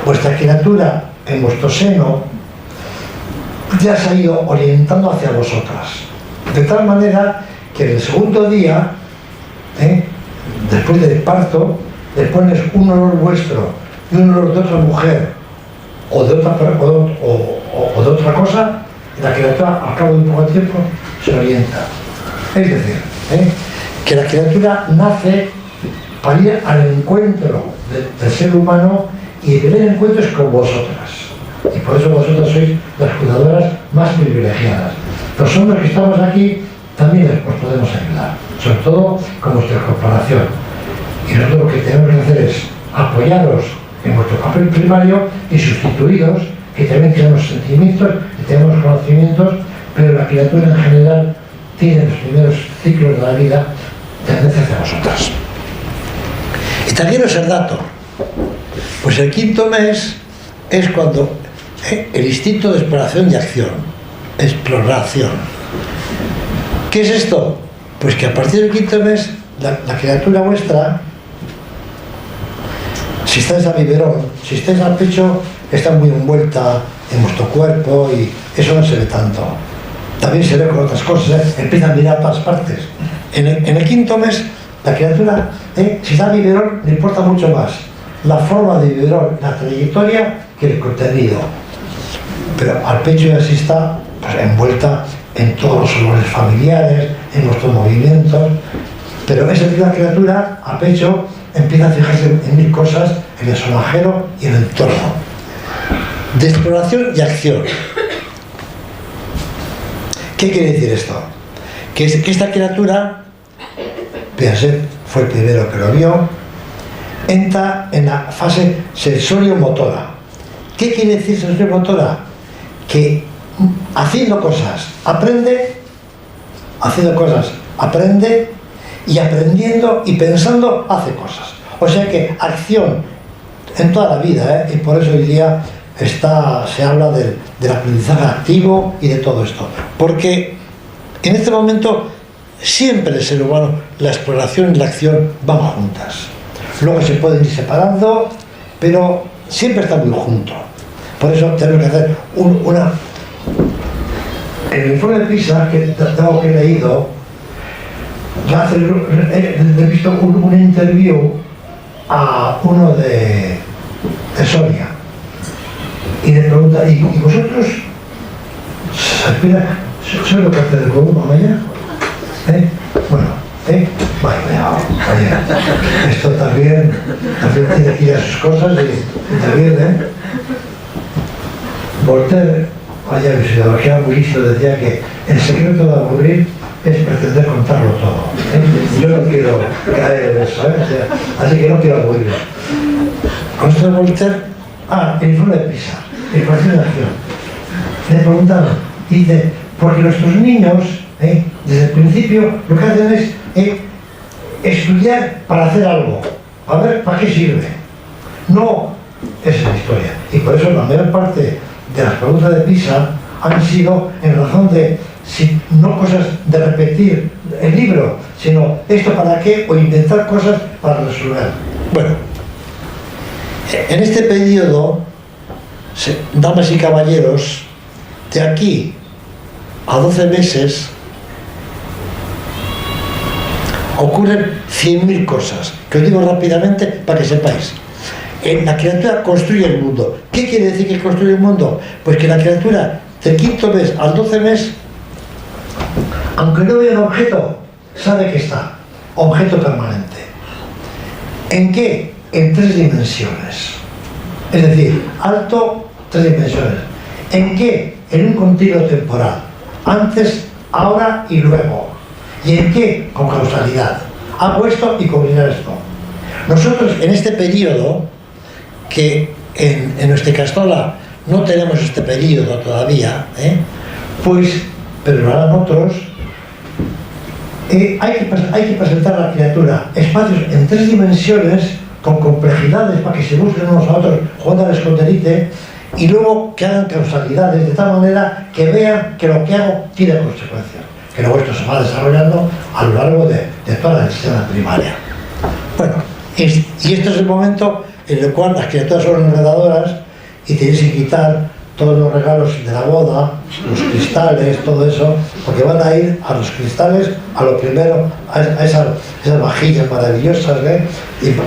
Vuestra criatura en vuestro seno ya se ha ido orientando hacia vosotras. De tal manera que en el segundo día, después del parto, le pones un olor vuestro y un olor de otra mujer o de otra cosa, y la criatura al cabo de un poco de tiempo se orienta. Es decir, que la criatura nace para ir al encuentro del ser humano, y el primer encuentro es con vosotras. Y por eso vosotras sois las cuidadoras más privilegiadas. Los hombres que estamos aquí también os podemos ayudar, sobre todo con vuestra corporación. Y nosotros lo que tenemos que hacer es apoyaros en vuestro papel primario y sustituiros, que también tenemos sentimientos y tenemos conocimientos, pero la criatura en general tiene los primeros ciclos de la vida tendencia hacia vosotras. Y también os el dato, pues el quinto mes es cuando el instinto de exploración y exploración. ¿Qué es esto? Pues que a partir del quinto mes la criatura vuestra, si estáis a biberón, si estáis al pecho, está muy envuelta en vuestro cuerpo y eso no se ve tanto. También se ve con otras cosas, empieza a mirar a todas partes. En el quinto mes, la criatura, si está a biberón, le importa mucho más la forma de biberón, la trayectoria, que el contenido. Pero al pecho ya sí está pues, envuelta en todos los olores familiares, en nuestros movimientos. Pero esa misma criatura, a pecho, empieza a fijarse en mil cosas, en el sonajero y en el entorno. De exploración y acción. ¿Qué quiere decir esto? Que esta criatura, Piaget fue el primero que lo vio, entra en la fase sensorio-motora. ¿Qué quiere decir sensorio-motora? Que haciendo cosas aprende, y aprendiendo y pensando hace cosas. O sea que acción en toda la vida, y por eso hoy día se habla del aprendizaje activo y de todo esto. Porque en este momento siempre el ser humano, la exploración y la acción van juntas. Luego se pueden ir separando, pero siempre están muy juntos. Por eso tenemos que hacer en el informe de PISA, que tengo que he leído, he visto un interview a uno de Soria, y le pregunta, ¿y vosotros sois lo que hace del globo, Maya? Vaya, esto también tiene que ir a sus cosas y también, Voltaire, vaya, mi psicología muy listo, decía que el secreto de aburrir es pretender contarlo todo. Yo no quiero caer en eso, así que no quiero aburrir. Con Voltaire, el informe de PISA, el partido de acción. Le preguntaron, Y dice, porque nuestros niños, desde el principio, lo que hacen es estudiar para hacer algo, a ver para qué sirve. No, esa es la historia. Y por eso la mayor parte de las preguntas de PISA han sido en razón de, no cosas de repetir el libro, sino esto para qué, o inventar cosas para resolver. Bueno, en este periodo, damas y caballeros, de aquí a 12 meses ocurren 100.000 cosas, que os digo rápidamente para que sepáis. La criatura construye el mundo. ¿Qué quiere decir que construye el mundo? Pues que la criatura del 5.º mes al 12 mes, aunque no vea un objeto, sabe que está, objeto permanente. ¿En qué? En 3 dimensiones. Es decir, alto, 3 dimensiones. ¿En qué? En un continuo temporal. Antes, ahora y luego. ¿Y en qué? Con causalidad. Hago esto y combino esto. Nosotros en este periodo, que en nuestra Castola no tenemos este periodo todavía, pues, pero lo harán otros, hay que presentar a la criatura espacios en 3 dimensiones con complejidades para que se busquen unos a otros jugando al escondite y luego que hagan causalidades de tal manera que vean que lo que hago tiene consecuencias, que luego esto se va desarrollando a lo largo de toda la enseñanza primaria. Bueno, y este es el momento en el cual las criaturas son enredadoras y tenéis que quitar todos los regalos de la boda, los cristales, todo eso, porque van a ir a los cristales, a lo primero, a esas vajillas maravillosas,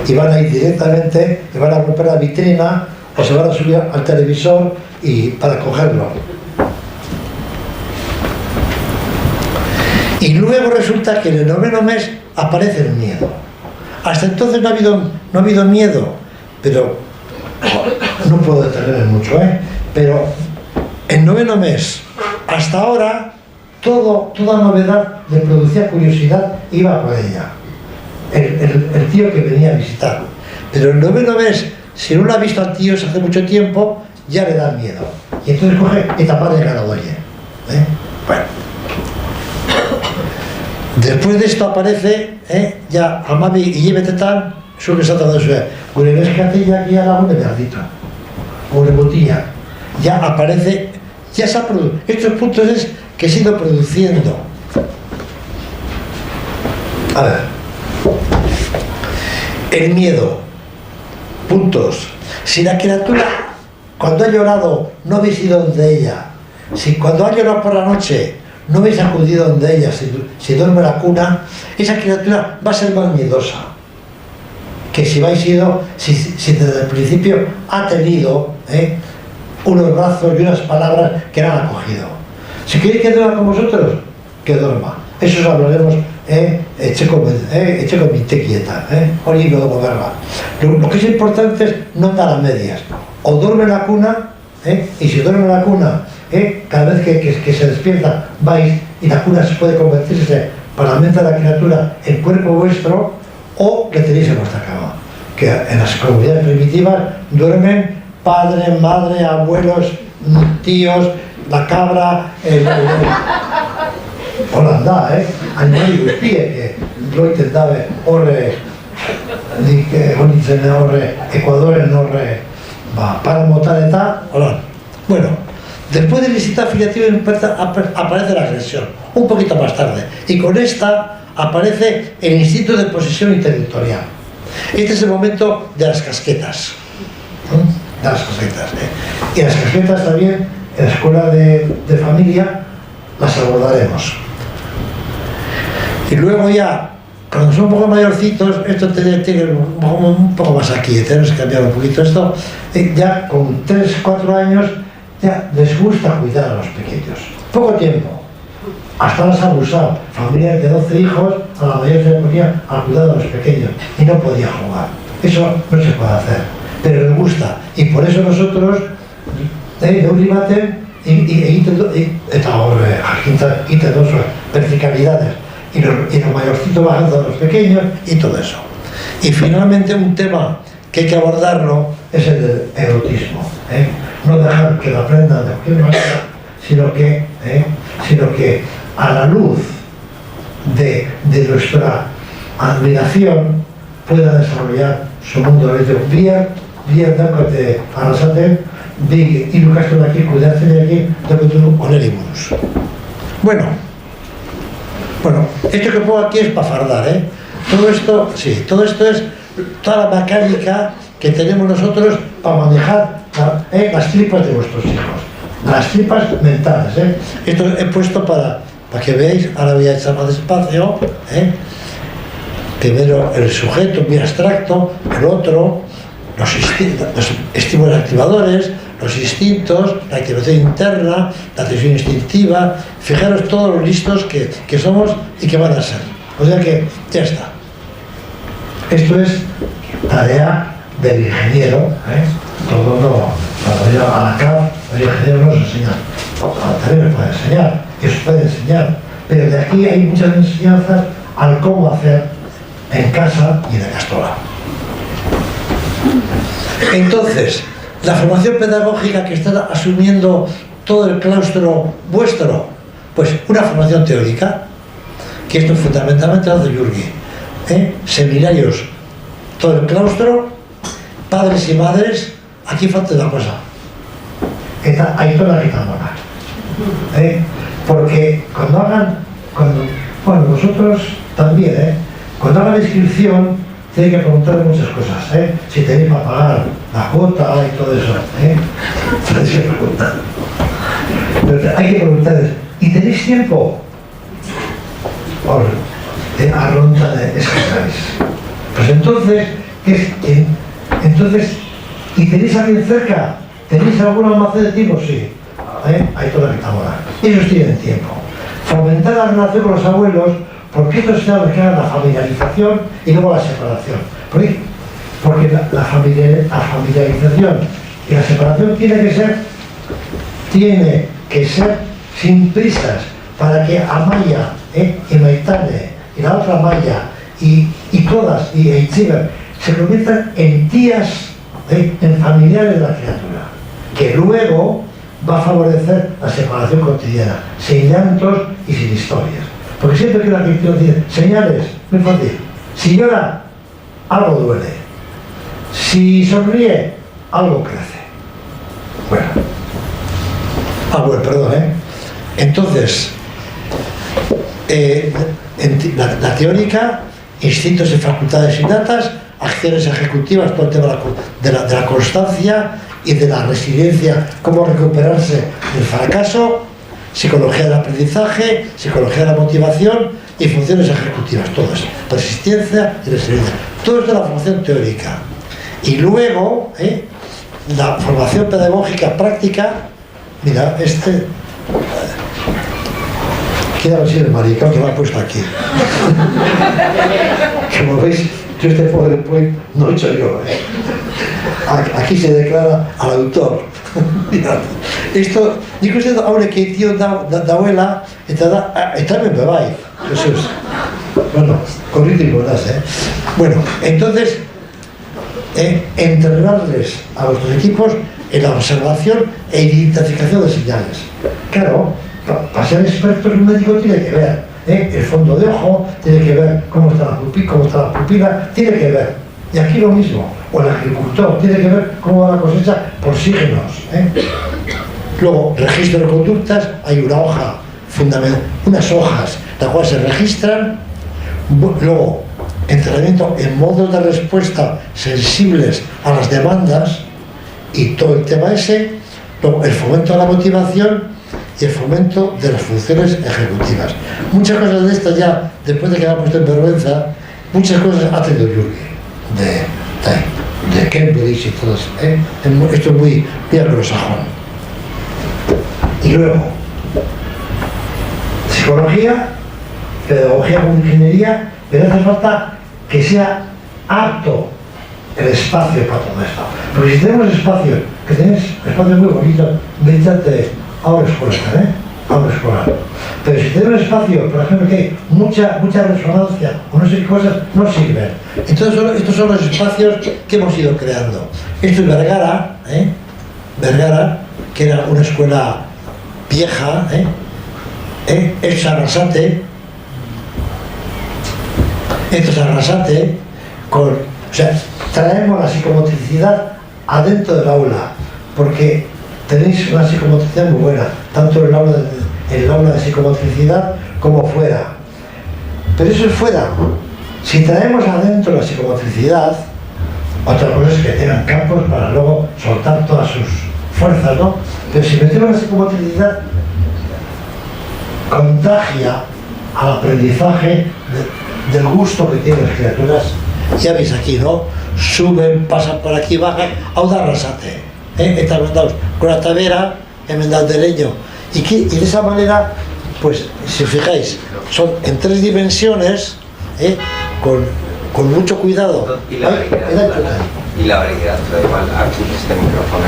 y van a ir directamente, y van a romper la vitrina, o se van a subir al televisor y para cogerlo. Y luego resulta que en el 9.º mes aparece el miedo. Hasta entonces no ha habido miedo, pero no puedo detenerme mucho, pero en 9.º mes, hasta ahora, toda novedad le producía curiosidad, iba por ella. El tío que venía a visitar. Pero el 9.º mes, si no lo ha visto al tío hace mucho tiempo, ya le da miedo. Y entonces coge y tapar el garadoye. Bueno. Después de esto aparece, ya Amabi y Yebetetan, su que está todo eso. Gure Vescatilla aquí a la un de Verdito. Gure Botilla. Ya aparece, ya se ha producido. Estos puntos es que se ha ido produciendo. A ver. El miedo. Puntos. Si la criatura, cuando ha llorado, no habéis ido donde ella. Si cuando ha llorado por la noche, no habéis acudido donde ella, si duerme en la cuna, esa criatura va a ser más miedosa que si habéis ido, si desde el principio ha tenido unos brazos y unas palabras que la han acogido. Si queréis que duerma con vosotros, que duerma. Eso os hablaremos Echeko quieta, lo que es importante es no andar a medias. O duerme en la cuna, y si duerme en la cuna, cada vez que se despierta vais y la cuna se puede convertirse para la mente de la criatura en cuerpo vuestro, o le tenéis en vuestra cama, que en las comunidades primitivas duermen padre, madre, abuelos, tíos, la cabra, Holanda, animali guztiek lo intentaba horre Ecuadoren horre para motar eta hola. Bueno, después de visita afiliativa aparece la agresión, un poquito más tarde, y con esta aparece el instinto de posesión intelectual. Este es el momento de las casquetas, de las casquetas, y las casquetas también en la escuela de familia las abordaremos. Y luego ya, cuando son un poco mayorcitos, esto tiene un poco más aquí, tenemos que cambiar un poquito esto, ya con 3, 4 años, ya les gusta cuidar a los pequeños. Poco tiempo. Hasta ahora se ha abusado. Familias de 12 hijos, a la mayor se le ponía a cuidar a los pequeños y no podía jugar. Eso no se puede hacer, pero les gusta. Y por eso nosotros, de un rimate, verticalidades. Y los mayorcitos bajando a los pequeños y todo eso. Y finalmente un tema que hay que abordarlo es el del erotismo. No dejar que lo aprendan de cualquier manera, sino que sino que a la luz de nuestra admiración pueda desarrollar su mundo bihar daukate arrasaten bi hiru ikastolarekin kudeatzaileekin daukatu oneri buruz. Bueno, esto que pongo aquí es para fardar, todo esto es toda la mecánica que tenemos nosotros para manejar las tripas de vuestros hijos, las tripas mentales, Esto he puesto para que veáis, ahora voy a echar más despacio, primero el sujeto muy abstracto, el otro, los estímulos activadores, los instintos, la activación interna, la atención instintiva. Fijaros todos los listos que somos y que van a ser. O sea que ya está. Esto es tarea del ingeniero, Todo no, cuando yo a la CAF, el ingeniero nos enseña. También me puede enseñar, y os puede enseñar. Pero de aquí hay muchas enseñanzas al cómo hacer en casa y en la castola. Entonces, la formación pedagógica que está asumiendo todo el claustro vuestro, pues una formación teórica, que esto fundamentalmente lo hace Jürgen, seminarios, todo el claustro, padres y madres, aquí falta una cosa, hay toda la quitandona, porque vosotros también, cuando hagan la inscripción, tienen que preguntar muchas cosas, si tenéis para pagar la cuota y todo eso, tenéis que preguntar. Pero hay que preguntar, ¿y tenéis tiempo? A ronda de escasez. Pues entonces, ¿y tenéis a alguien cerca? ¿Tenéis algún almacén de tiempo? Sí. Hay toda la quitadora. Ellos tienen tiempo. Fomentar la relación con los abuelos, porque esto se llama la familiarización y luego la separación. Porque la familiarización y la separación tiene que ser sin prisas, para que Amaya y Maitane y la otra Amaya y todas y Eitziber se conviertan en tías, en familiares de la criatura, que luego va a favorecer la separación cotidiana, sin llantos y sin historias. Porque siempre que la criatura dice señales, muy fácil. Si llora, algo duele. Si sonríe, algo crece. Bueno, perdón, Entonces, la teórica, instintos y facultades innatas, acciones ejecutivas, todo el tema de la constancia y de la resiliencia, cómo recuperarse del fracaso, psicología del aprendizaje, psicología de la motivación y funciones ejecutivas, todo eso, persistencia y resiliencia. Todo esto es la formación teórica. Y luego, la formación pedagógica práctica, mira, quiero ver si el maricón que me ha puesto aquí. Como veis, yo este PowerPoint no he hecho yo. Aquí se declara al autor. Mirad, esto, nik uste aurrekin dio dauela, eta hemen bebai, Jesús. Bueno, corrítimo das, Bueno, entonces, entrenarles a vuestros equipos en la observación e identificación de señales. Claro, para ser expertos un médico tiene que ver el fondo de ojo, tiene que ver cómo está la pupila, tiene que ver. Y aquí lo mismo, o el agricultor tiene que ver cómo va la cosecha por signos. Luego, registro de conductas, hay una hoja fundamental, unas hojas, las cuales se registran. Luego, entrenamiento en modos de respuesta sensibles a las demandas y todo el tema ese. Luego, el fomento de la motivación y el fomento de las funciones ejecutivas. Muchas cosas de estas ya, después de que me ha puesto en vergüenza, muchas cosas ha tenido Jürgen. De Cambridge y todo eso, Esto es muy anglosajón. Y luego, psicología, pedagogía con ingeniería, pero hace falta que sea apto el espacio para todo esto. Porque si tenemos espacio, que tenéis espacio muy bonito, métate aula escolar, aula escolar. Pero si tenemos espacio, por ejemplo, que hay mucha resonancia o no sé qué cosas, no sirven. Entonces, estos son los espacios que hemos ido creando. Esto es Vergara, Vergara, que era una escuela vieja, Esto es Arrasate con, o sea, traemos la psicomotricidad adentro del aula, porque tenéis una psicomotricidad muy buena, tanto en el aula de psicomotricidad como fuera. Pero eso es fuera. Si traemos adentro la psicomotricidad, otra cosa es que tengan campos para luego soltar todas sus fuerzas, ¿no? Pero si metemos la psicomotricidad, contagia al aprendizaje del gusto que tienen las criaturas. Ya veis aquí, ¿no? Suben, pasan por aquí, bajan, hau da Arrasate, eta mendauz, gora eta bera, hemen da Leño. Y de esa manera, pues, si os fijáis, son en 3 dimensiones, con mucho cuidado. Y la variedad, igual aquí este micrófono.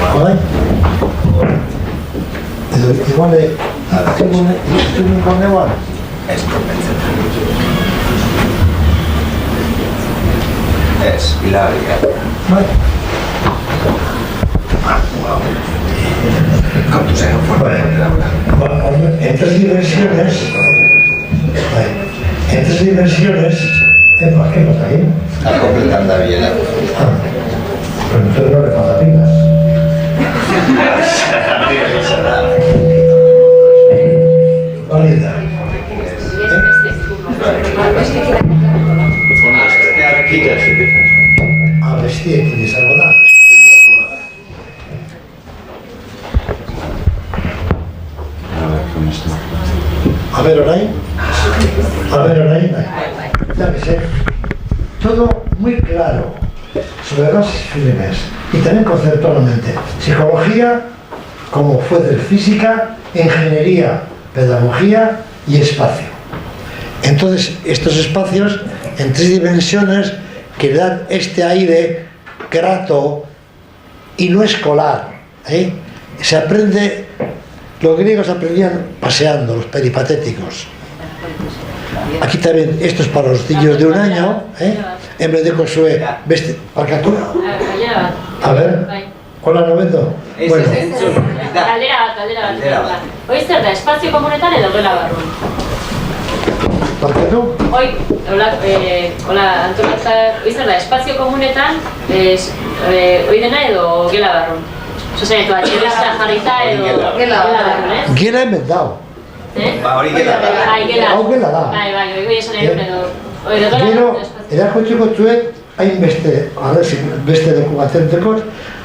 Igual estoy muy con igual. Es y la variedad. En 3 dimensiones, ¿qué pasa ahí? Está completando bien. Pero entonces no le falta pilas. Válida. Abestiekin izango da. A ver, orain. Ya que sé. Todo muy claro sobre las disciplinas y también conceptualmente. Psicología, como fue de física, ingeniería, pedagogía y espacio. Entonces, estos espacios en 3 dimensiones que dan este aire grato y no escolar. Se aprende, los griegos aprendían paseando, los peripatéticos. Aquí también, esto es para los niños de 1 año, en vez de con su parkatura. A ver, hola, no vendo. Bueno. Galdera bat. Hoi zer da, espazio komunetan edo gela barrun? Parkatu? Hola, antolatza, hoi zer da, espazio komunetan, hoi dena edo gela barrun? Zozen, atxerrezta jarrita edo gela barrun, ez? Gela hemen dau. Hori gela da. Hau gela da. Bai, hoi esan edo gela Gero, erakutxeko zuet, hainbeste, beste leku baten dekot,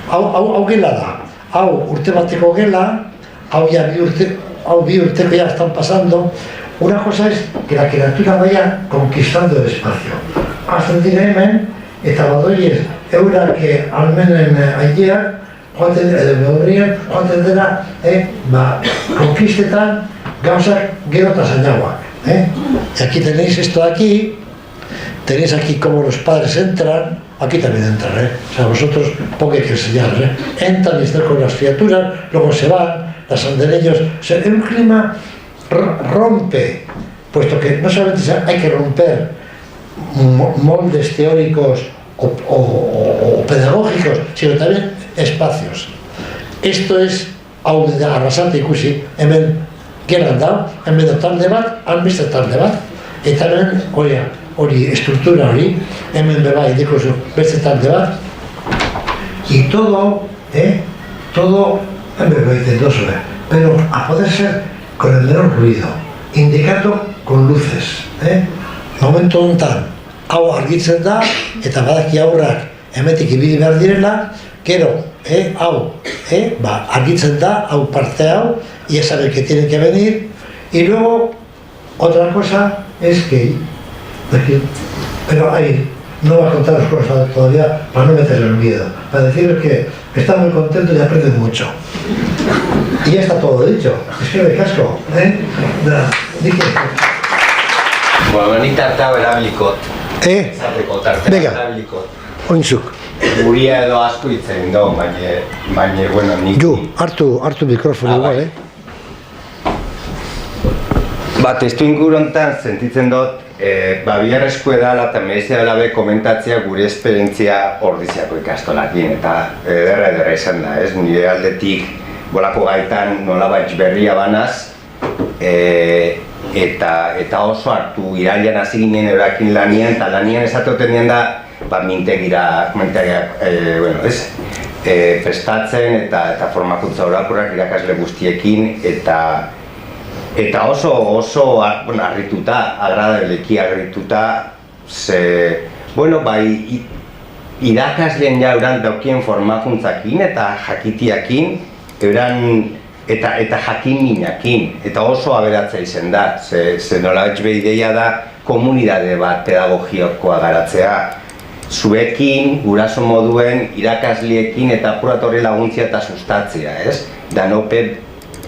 hau gela da. Hau urte bateko gela, hau bi urteko ya están pasando. Una cosa es que la criatura vaya conquistando el espacio. Azten dira hemen, eta badoiez, eurak almenen aileak, joaten dira, konkistetan, gauzak gero eta zainagoak. Y aquí tenéis esto de aquí, tenéis aquí como los padres entran, aquí también entran, o sea, vosotros poco hay que enseñaros, entran y están con las criaturas, luego se van, las andereños, o sea, en un clima rompe, puesto que no solamente hay que romper moldes teóricos o pedagógicos, sino también espacios. Esto es hau da Arrasate ikusi, hemen geran da, hemen da talde bat, han beste talde bat, eta hemen hori estruktura hori, hemen bebai dikuzu beste talde bat, y todo, hemen bebaiten dozu, pero a poder ser con el menor ruido, indicando con luces. Momentu honetan, hau argitzen da, eta badaki aurrak hemetik ibili behar direla, gero, hau, argitzen da, hau parte hau, y ya saben que tienen que venir, y luego, otra cosa es que, pero ahí, no voy a contar las cosas todavía para no meterle el miedo, para decirles que están muy contentos y aprenden mucho. Y ya está todo dicho, es que de casco, dije. Bueno, ni tartau erabilikot. Venga. Erabilikot. Oinzuk. Guria edo asko itzen do, baina, bueno, nik... Ju, hartu mikrofono igual, Testu ingurontan sentitzen dut, biharrezko edala eta merezi dela be komentatzea gure esperientzia ordiziako ikastolakin, eta ederra izan da, ez? Nire aldetik bolako gaitan nolabait berria banaz, eta oso hartu irailean hasi ginen eurakin lanian, eta lanian esateoten nien da, mintegiak, prestatzen eta formakuntza orakurrak irakasle guztiekin, eta oso harrituta, agradabileki harrituta, irakasleen euran daukien formakuntzakin eta jakitiakin, eta jakin-minakin, eta oso aberatza izen da, ze nolabait ideia da komunidade bat pedagogikoa garatzea, zuekin, guraso moduen, irakasliekin eta apuratorri laguntzia eta sustatzea, ez? Danope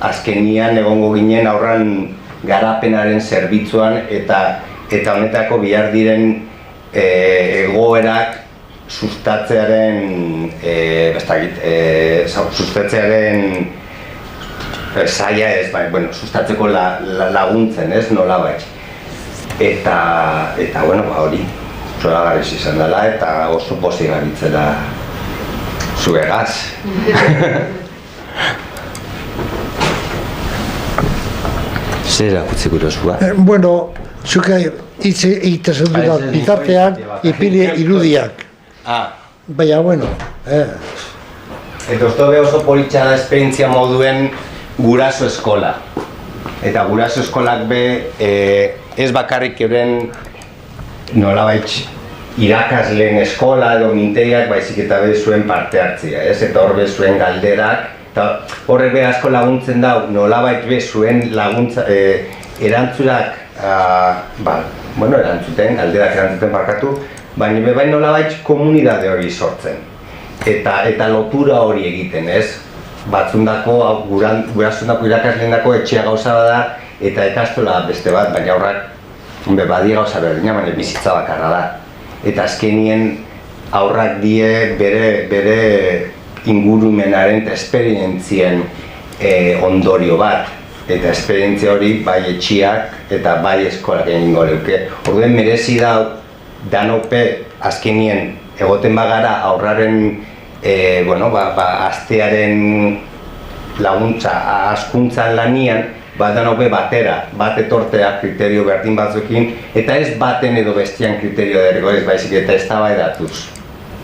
azkenian egongo ginen aurran garapenaren zerbitzuan eta honetako bihar diren egoerak sustatzearen zaila ez, sustatzeko laguntzen, ez, nolabait. Eta hori, zoragarriz izan dela eta oso pozik gabitzela zuegaz. Zer erakutzi gurosua? Bueno, zuka hitz egitezen dudan bitartean ipili irudiak. Baina, bueno. Eta uste oso politxa da esperientzia moduen guraso eskola. Eta guraso eskolak ez bakarrik euren nolabait irakasleen eskola edo mintegiak baizik eta zuen parte hartzia, ez? Eta hor zuen galderak, eta horrek asko laguntzen da, nolabait zuen laguntza, erantzurak, galderak erantzuten barkatu, baina nolabait komunidade hori sortzen. Eta lotura hori egiten, ez? Batzundako, gurasundako irakasleendako etxea gauza da eta ikastola beste bat, baina horrak badi gauza berdina, baina bizitza bakarra da. Eta azkenien aurrak die bere ingurumenaren eta esperientzien ondorio bat. Eta esperientzia hori bai etxiak eta bai eskolak egingo leuke. Orduen merezi da danope azkenien egoten bagara aurraren astearen laguntza askuntzan lanian, danope batera, bat etortea kriterio berdin batzuekin, eta ez baten edo bestian kriterio derriko ez baizik eta eztabaidatuz.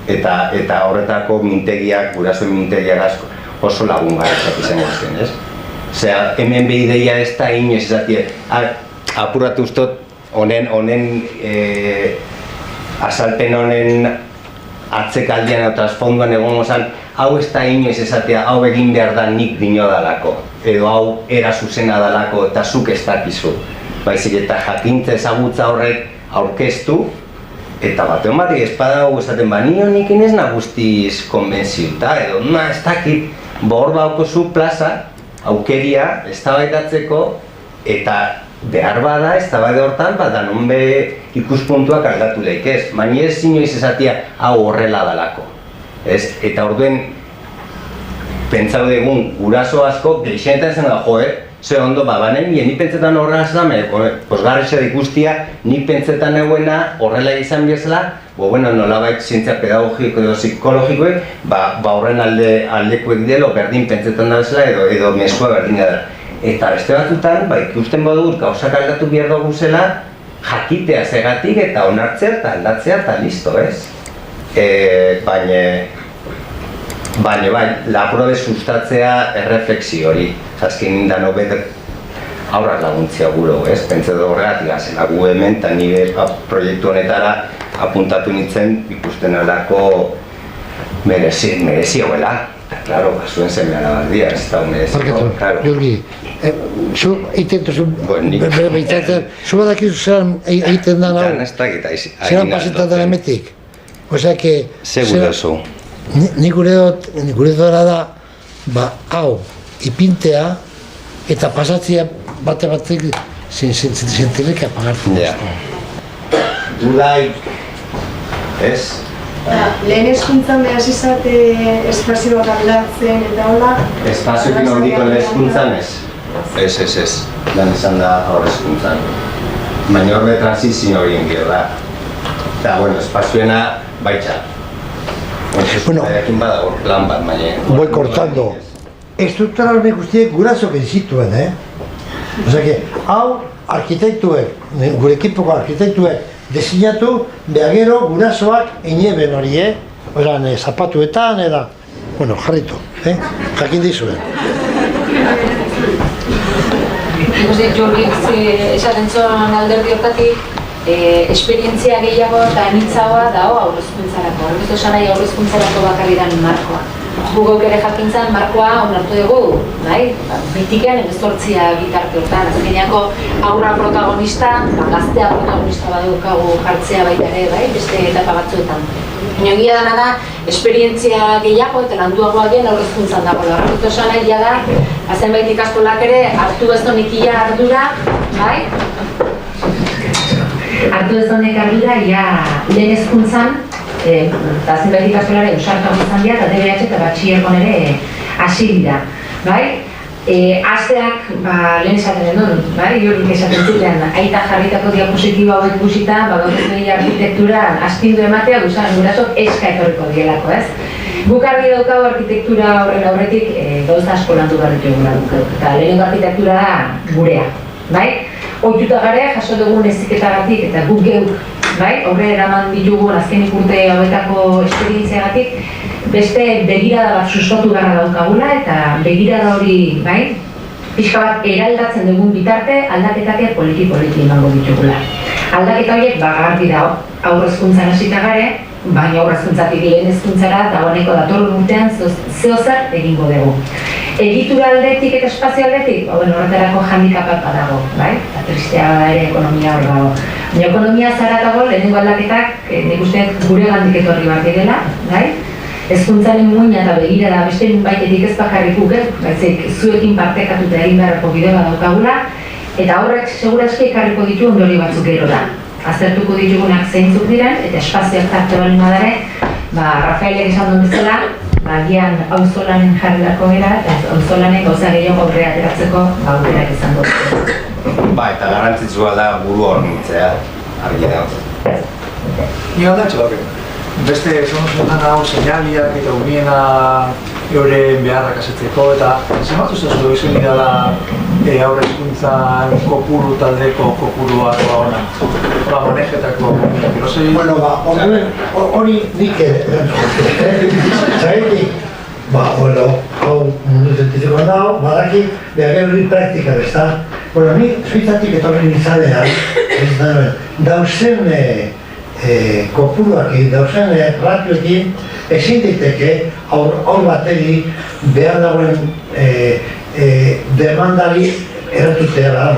Eta horretako mintegiak, gurasoen mintegiak asko oso lagungarriak izango zen, ez? Osea, hemen ideia ez da inoiz esatie, apuratu ustot honen azalpen honen atzekaldian eta trasfonduan egongo zen, hau ez da inoiz esatea, hau egin behar da nik dino dalako, edo hau era zuzena dalako eta zuk ez dakizu. Baizik eta jakintza ezagutza horrek aurkeztu, eta batean batik espadago esaten nio nik inez guztiz konbentziuta, edo ez dakit, hor baukozu plaza, aukeria, eztabaidatzeko, eta behar bada, eztabaide hortan, non ikuspuntuak aldatu leikez. Baina ez inoiz esatia hau horrela dalako. Eta orduen, pentsau degun guraso asko, gehixenetan zen da, ze ondo, banen, nik pentsetan horrela zame, posgarretxa ikustia, nik pentsetan eguena horrela izan bezala, nolabait zientzia pedagogiko edo psikologikoek, horren aldekuek delo berdin pentsetan da bezala edo mesua berdina da. Eta beste batzutan, ikusten badut gauzak aldatu behar dugu zela, jakitea zegatik eta onartzea eta aldatzea eta listo, ez? Baina, lapro de sustatzea errefleksio hori. Azken nindan hobet aurrak laguntzia guro, ez? Pentsa horregatik gazela gu hemen eta nire proiektu honetara apuntatu nintzen ikusten alako merezi hauela. Eta, klaro, zuen zemean abardia, ez da mereziko. Parkatu, Jurgi, zu egiten zu badakizu zelan egiten den hau? Zelan pasetan den emetik? Osea, que... Segur oso. Nik gure dut da, hau, ipintea eta pasatzea batek zentirek apagartu. Udai, ez? Lehen eskuntzan behaz izate espazioak aldatzen eta hola... Espazioekin ordiko lehen eskuntzan ez? Ez. Dan izan da hor eskuntzan. Baina horre transizio horien gero da. Eta, espazioena baitza. Ekin bada hor plan bat, baina... Voy cortando. Estrukturalmente guztiek gurasoak zituen, Osea, hau arkitektuek, gure ekipoko arkitektuek deseinatu, behar gero gurasoak ineben hori, oran, zapatuetan, eta, bueno, jarritu, jakin dizuen. Jordi, esaten zuen alderdi hortatik, esperientzia gehiago eta anitzagoa dago aurrezkuntzarako. Horretu esan nahi aurrezkuntzarako bakarridan markoa. Guk ere jakintzan markoa onartu dugu, bai? Bitikean emezortzia bitarte hortan. Azkeneako aurra protagonista, gaztea protagonista badukagu jartzea baita ere, bai? Beste etapa batzuetan. Baina egia dena da, esperientzia gehiago eta landuagoa dien aurrezkuntzan dagoela. Horretu esan nahi da, zenbait ikastolak ere hartu ez donekia ardura, bai? Hartu ez donek ardura, lehen hezkuntzan, eta zenbait ikastolare usartu izan dira, eta DBH eta batxillergon ere hasi dira. Bai? Asteak, lehen esaten duen, bai? Jordik esaten ziren, aita jarritako diapositiba hauek ikusita, gaurrezmei arkitekturan astindu ematea, gurasok eska etorriko dielako, ez? Guk argi daukagu arkitektura horren aurretik gauza asko landu behar ditugula duk. Eta lehenengo arkitektura da gurea, bai? Ohituta gare, jaso dugun heziketagatik eta guk geuk, bai? Aurre eraman ditugun azkenik urte hauetako esperientziagatik, beste begirada bat sustatu beharra daukagula eta begirada hori, bai? Pixka bat eraldatzen dugun bitarte aldaketak poliki emango ditugula. Aldaketa horiek garbi dago, aurrezkuntzan hasita gare, baina aurrezkuntzatik lehen hezkuntzara dagoeneko datorren urtean zeozer egingo dugu. Egitura aldetik eta espazio aldetik, horretarako handikapat badago, bai? Eta tristea bada ere ekonomia hor dago. Baina ekonomia zaratago, lehenengo aldaketak, nik uste gure gandik etorri bat direla, bai? Hezkuntzaren muina eta begirada beste baitetik ez bakarrik baizik zuekin partekatuta egin beharreko bide bat daukagula, eta horrek segurazki ekarriko ditu ondori batzuk gero da. Aztertuko ditugunak zeintzuk diren, eta espazioak tarte bali madare, Rafaelek esan duen bezala, gian auzolanen jarrilako gara, eta auzolanen gauza gehiago aurrera ateratzeko aukerak izango dut. Eta garrantzitsua da buru hornitzea, argi da. Ni aldatxo bake. Beste zonozuetan hau seinaliak eta uniena euren beharrak asetzeko, eta zematu zazu izan dira aurre hezkuntzan kopuru taldeko kopurua hona. Manejetako Bueno, hori nik zaitik, hau mundu zientifikoan dago, badaki behar hori praktika, ezta? Bueno, ni zuizatik etorri nizanean, dauzen kopuruak, dauzen ratioekin, ezin diteke aur bateri behar dagoen demandari eratutea da.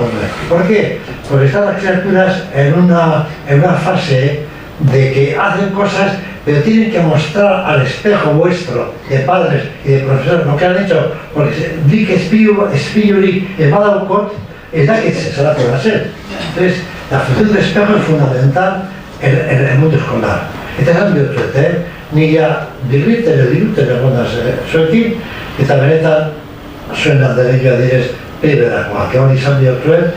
¿Por qué? Porque están las criaturas en una fase de que hacen cosas, pero tienen que mostrar al espejo vuestro, de padres y de profesores, lo que han hecho, porque di que espiurik emadaukot, es la que se la puede hacer. Entonces, la función del espejo es fundamental en el mundo escolar. Eta esan diotuet, nire diruten egonaz zuekin, eta benetan zuen aldereioa direz peberakoak, hori izan diotuet,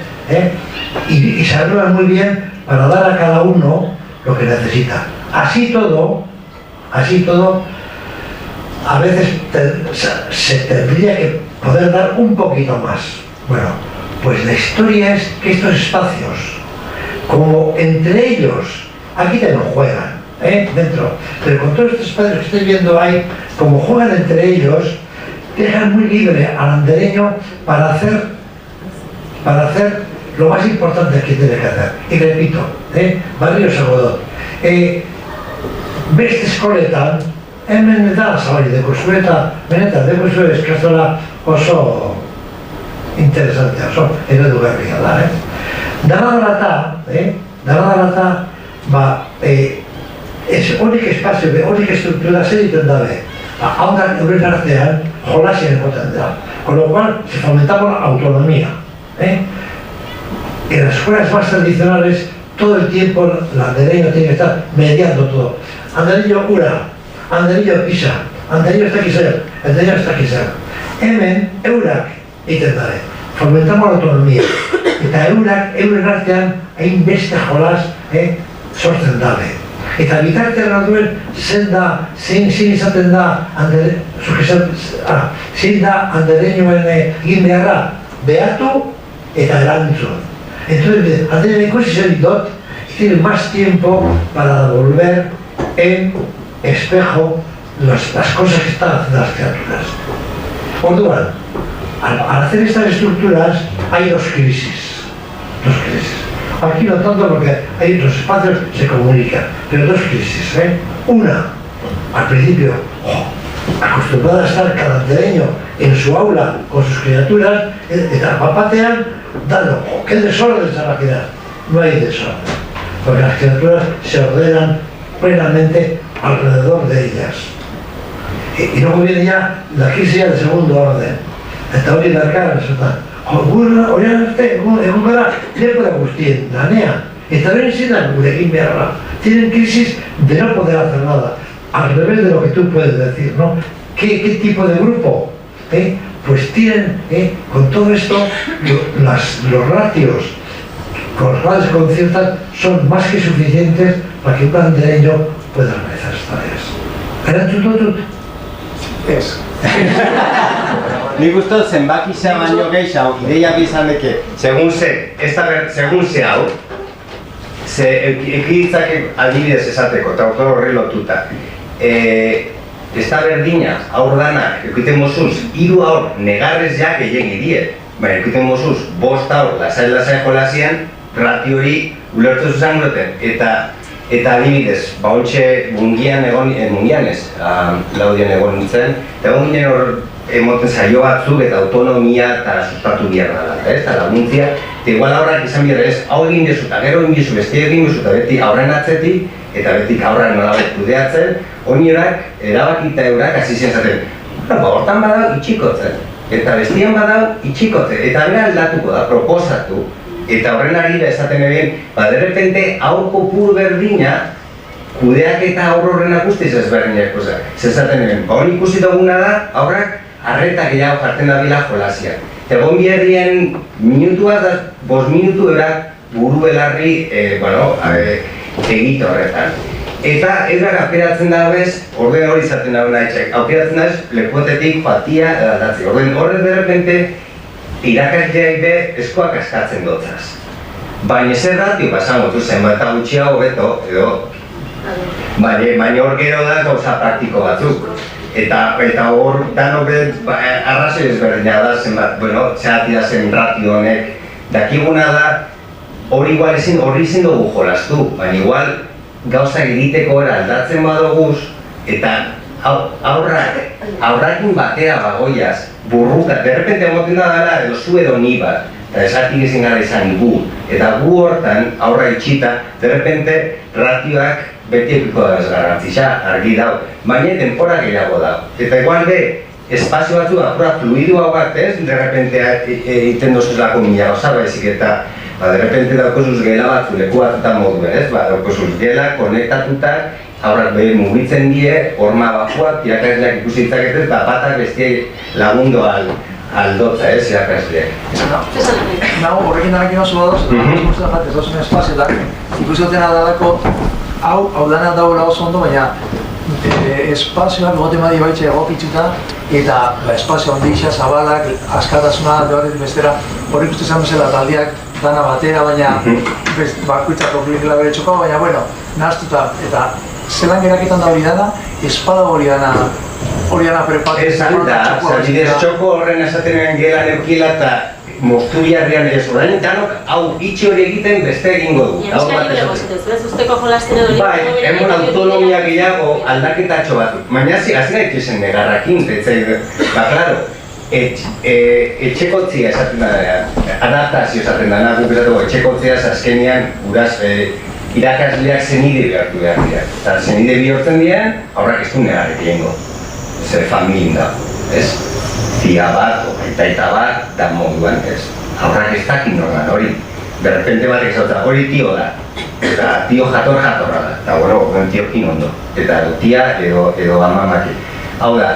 y saberlo muy bien para dar a cada uno lo que necesita. Así todo, a veces se tendría que poder dar un poquito más. Bueno, pues la historia es que estos espacios, como entre ellos, aquí también juegan, dentro, pero con todos estos espacios que estoy viendo ahí, como juegan entre ellos, dejan muy libre al andereño para hacer lo más importante que tiene que hacer. Y repito, Barrio Sagodot, beste eskoletan, hemen da zabari dekuzu eta benetan dekuzu eskazola oso interesantea, oso eredugarria da. Dara horik espazio, horik estruktura zer egiten dabe. Haunak euren artean jolasien egoten da. Con lo cual se fomentaba la autonomía. En las escuelas más tradicionales todo el tiempo el andereño tiene que estar mediando todo. Andereño ura, andereño pisa, andereño ez dakiz zer, andereño ez dakiz zer. Hemen eurak egiten dabe. Fomentamos la autonomía. Eta euren artean hainbeste jolas sortzen dabe. Eta bitartean alduen zein izaten da zein da andereñoen egin beharra behatu eta erantzun. Entonces, antes de ikusi zen dot, tiene más tiempo para devolver en espejo las cosas que están haciendo las criaturas. Orduan, al hacer estas estructuras hay dos crisis. Aquí no tanto porque hay otros espacios que se comunican, pero dos crisis. Una, al principio, acostumbrada a estar cada anteleño en su aula con sus criaturas, papatean, dando, qué desorden esa máquina. No hay desorden, porque las criaturas se ordenan plenamente alrededor de ellas. Y luego viene ya la crisis del segundo orden. Eta hori darkara esaten. Horrean arte, egon gara, lepora guztien, lanean. Eta beren zidan gure egin beharra. Tienen crisis de no poder hacer nada. Al revés de lo que tú puedes decir, ¿no? ¿Qué tipo de grupo? Pues tienen, con todo esto, los ratios con los cuales se conciertan son más que suficientes para que un anteleño pueda realizar sus tareas. Erantzun Ez. Nik uste zenbakizea baino gehiago, ideiak izan deke, segun ze hau, ekiditzak adibidez esateko, eta horri lotuta. Ez da berdina, aur danak, ekiten mozuz, 3 aur negarrez jak egin idie, baina ekiten mozuz, 5 aur lasai jolazian, ratio hori ulertu zuzan duten, eta adibidez, ontxe mungian ez, Laudien egon nintzen, eta egon ginen hor emoten zaio batzuk eta autonomia eta sustatu behar dela, eta laguntzia, eta igual aurrak izan behar ez, hau egin dezu eta gero egin dezu, beste egin dezu, eta beti aurren atzetik, eta beti aurrak nolabait kudeatzen, oinorak, erabakita eurak, hasi zen zaten, hortan badau itxikotzen, eta bestian badau itxikotzen, eta bera aldatuko da, proposatu, eta horren arira esaten egin, de repente, hau kopur berdina, kudeak eta aurro horrenak guztiz ezberdinak, zezaten egin. Hori ikusi duguna da, aurrak arreta gehiago jartzen da bila jolaziak. Egon biherrien minutua da, 5 minutu erak buru belarri, egite horretan. Eta edrak aukeratzen da bez, orden hori izaten da hona etxek, aukeratzen da ez, lekuotetik fatia edatatzi. Orden horret de repente, irakasleak be eskoak askatzen dotzaz. Baina zer ratio pasamotu zenbat eta gutxiago beto, edo baina hor gero da gauza praktiko batzuk. Eta hor danok arrazoi ezberdina da zenbat, txatia zen ratio honek. Dakiguna da, hori igual horri ezin dugu jolastu, baina igual gauza egiteko era aldatzen badoguz, eta aurrakin batera bagoiaz, burruka, de repente emoten da dela edo zu edo ni bat, eta esatik ezin gara izan gu. Eta gu hortan, aurra itxita, de repente ratioak beti epiko da ez garrantzisa, argi dau, baina denpora gehiago dau. Eta igual de, espazio batzu apura fluidua bat ez, de repente egiten dozuz lako mila gauza baizik eta de repente daukozuz gela batzu leku batuta moduen ez, daukozuz gela konektatuta, aurrak behin mugitzen die, horma bakuak, irakasleak ikusi ditzaketez, batak bestiei lagundu aldotza ez, irakasleak. Nago, horrekin danak inozu badoz, ikusten jatez dozen espazioetak, ikusten adalako, hau dana dagoela oso ondo, baina espazioak gote madi baitxe egokitzuta, eta espazio handixia, zabalak, askatasuna, alde batetik bestera, hori ikusten zan bezala taldeak dana batera, baina bakuitzako pelikula bere txoka, baina nahaztuta, eta zelan geraketan da hori dana, espada hori dana prepatu. Ez alda, zabidez txoko horren esaten egin gela neukila eta moztu biharrian ez orain, danok hau itxi hori egiten beste egingo du. Usteko jolasten edo emon autonomia gehiago aldaketatxo batzuk. Baina hasi nahi zen negarrakin, klaro, etxekotzia esaten da, adaptazio esaten da, etxekotzia azkenean uraz irakasleak zenide behartu behar dira. Eta zenide bihurtzen diren, aurrak ez du negarrek egingo. Zer familin da, ez? Tia bat, aita bat, da moduan, ez? Aurrak ez dakin norman hori. Berrepente batek zauta, hori tio da. Eta tio jatorra da. Eta tiokin ondo. Eta tia edo amamaki. Hau da,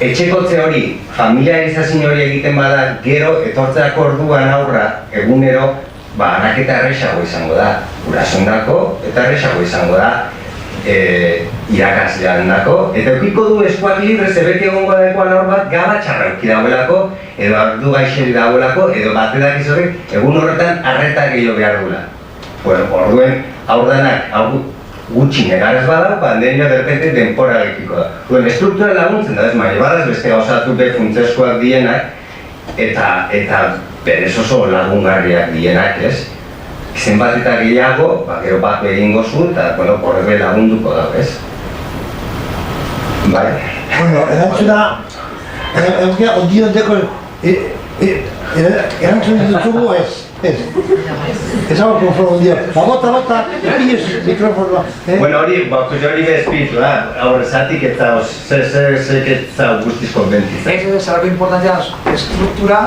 etxekotze hori, familiarizazio hori egiten bada, gero etortzeako orduan aurra, egunero, anaketa erresago izango da. Urasondako eta erresago izango da. irakaslean dako, eta eukiko du eskuak libre zebeti egongo dagoan hor bat gaba txarrauki dagoelako, edo ardu gaixeri dagoelako, edo batedak izorek egun horretan arreta gehiago behar duela. Bueno, orduen aurdanak, gutxi negarez badau, pandemia derpente denpora gekiko da. Duen, estruktura laguntzen da, ez badaz beste gauzatuke funtzeskoak dienak, eta berez oso lagungarriak dienak, ez? Zenbat eta gehiago, gero bat egingo zu, eta, horrebe lagunduko da, ez? Bai. Bueno, erantzuna, ondion deko, erantzuna ditugu ez. Ez hau konformo ondio. Bota, epilez mikrofonoa. Bueno, hori bezpitu da, hor esatik eta zeketza guztiz konbentitzen. Ez zelako importantzia estruktura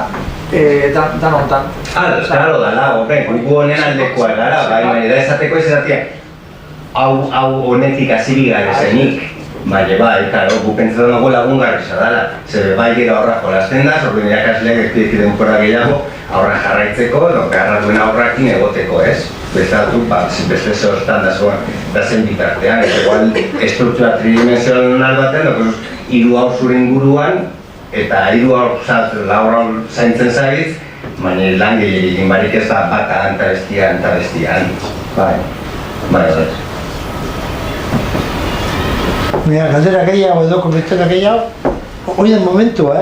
dan hontan. Claro, dala, horren, gu honen aldekoa gara, baina da esateko ez esatia hau honetik hasi gara zenik. Baina claro, gu pentsatzen dugu lagungarri zadala. Zebe bai gero aurra jolasten da, zorben irakasleak ezkidetik denpora gehiago aurra jarraitzeko, beharra duen aurrakin egoteko, ez? Bestatu, beste zehortan da zen bitartean, eta igual estruktura tridimensional baten, hiru haur zure inguruan, eta hiru haur zaintzen zagitz, baina lan gehiagin barik ez da bata eta bestian. Bai. Mira, galdera gehiago edo komentera gehiago, hori den momentua,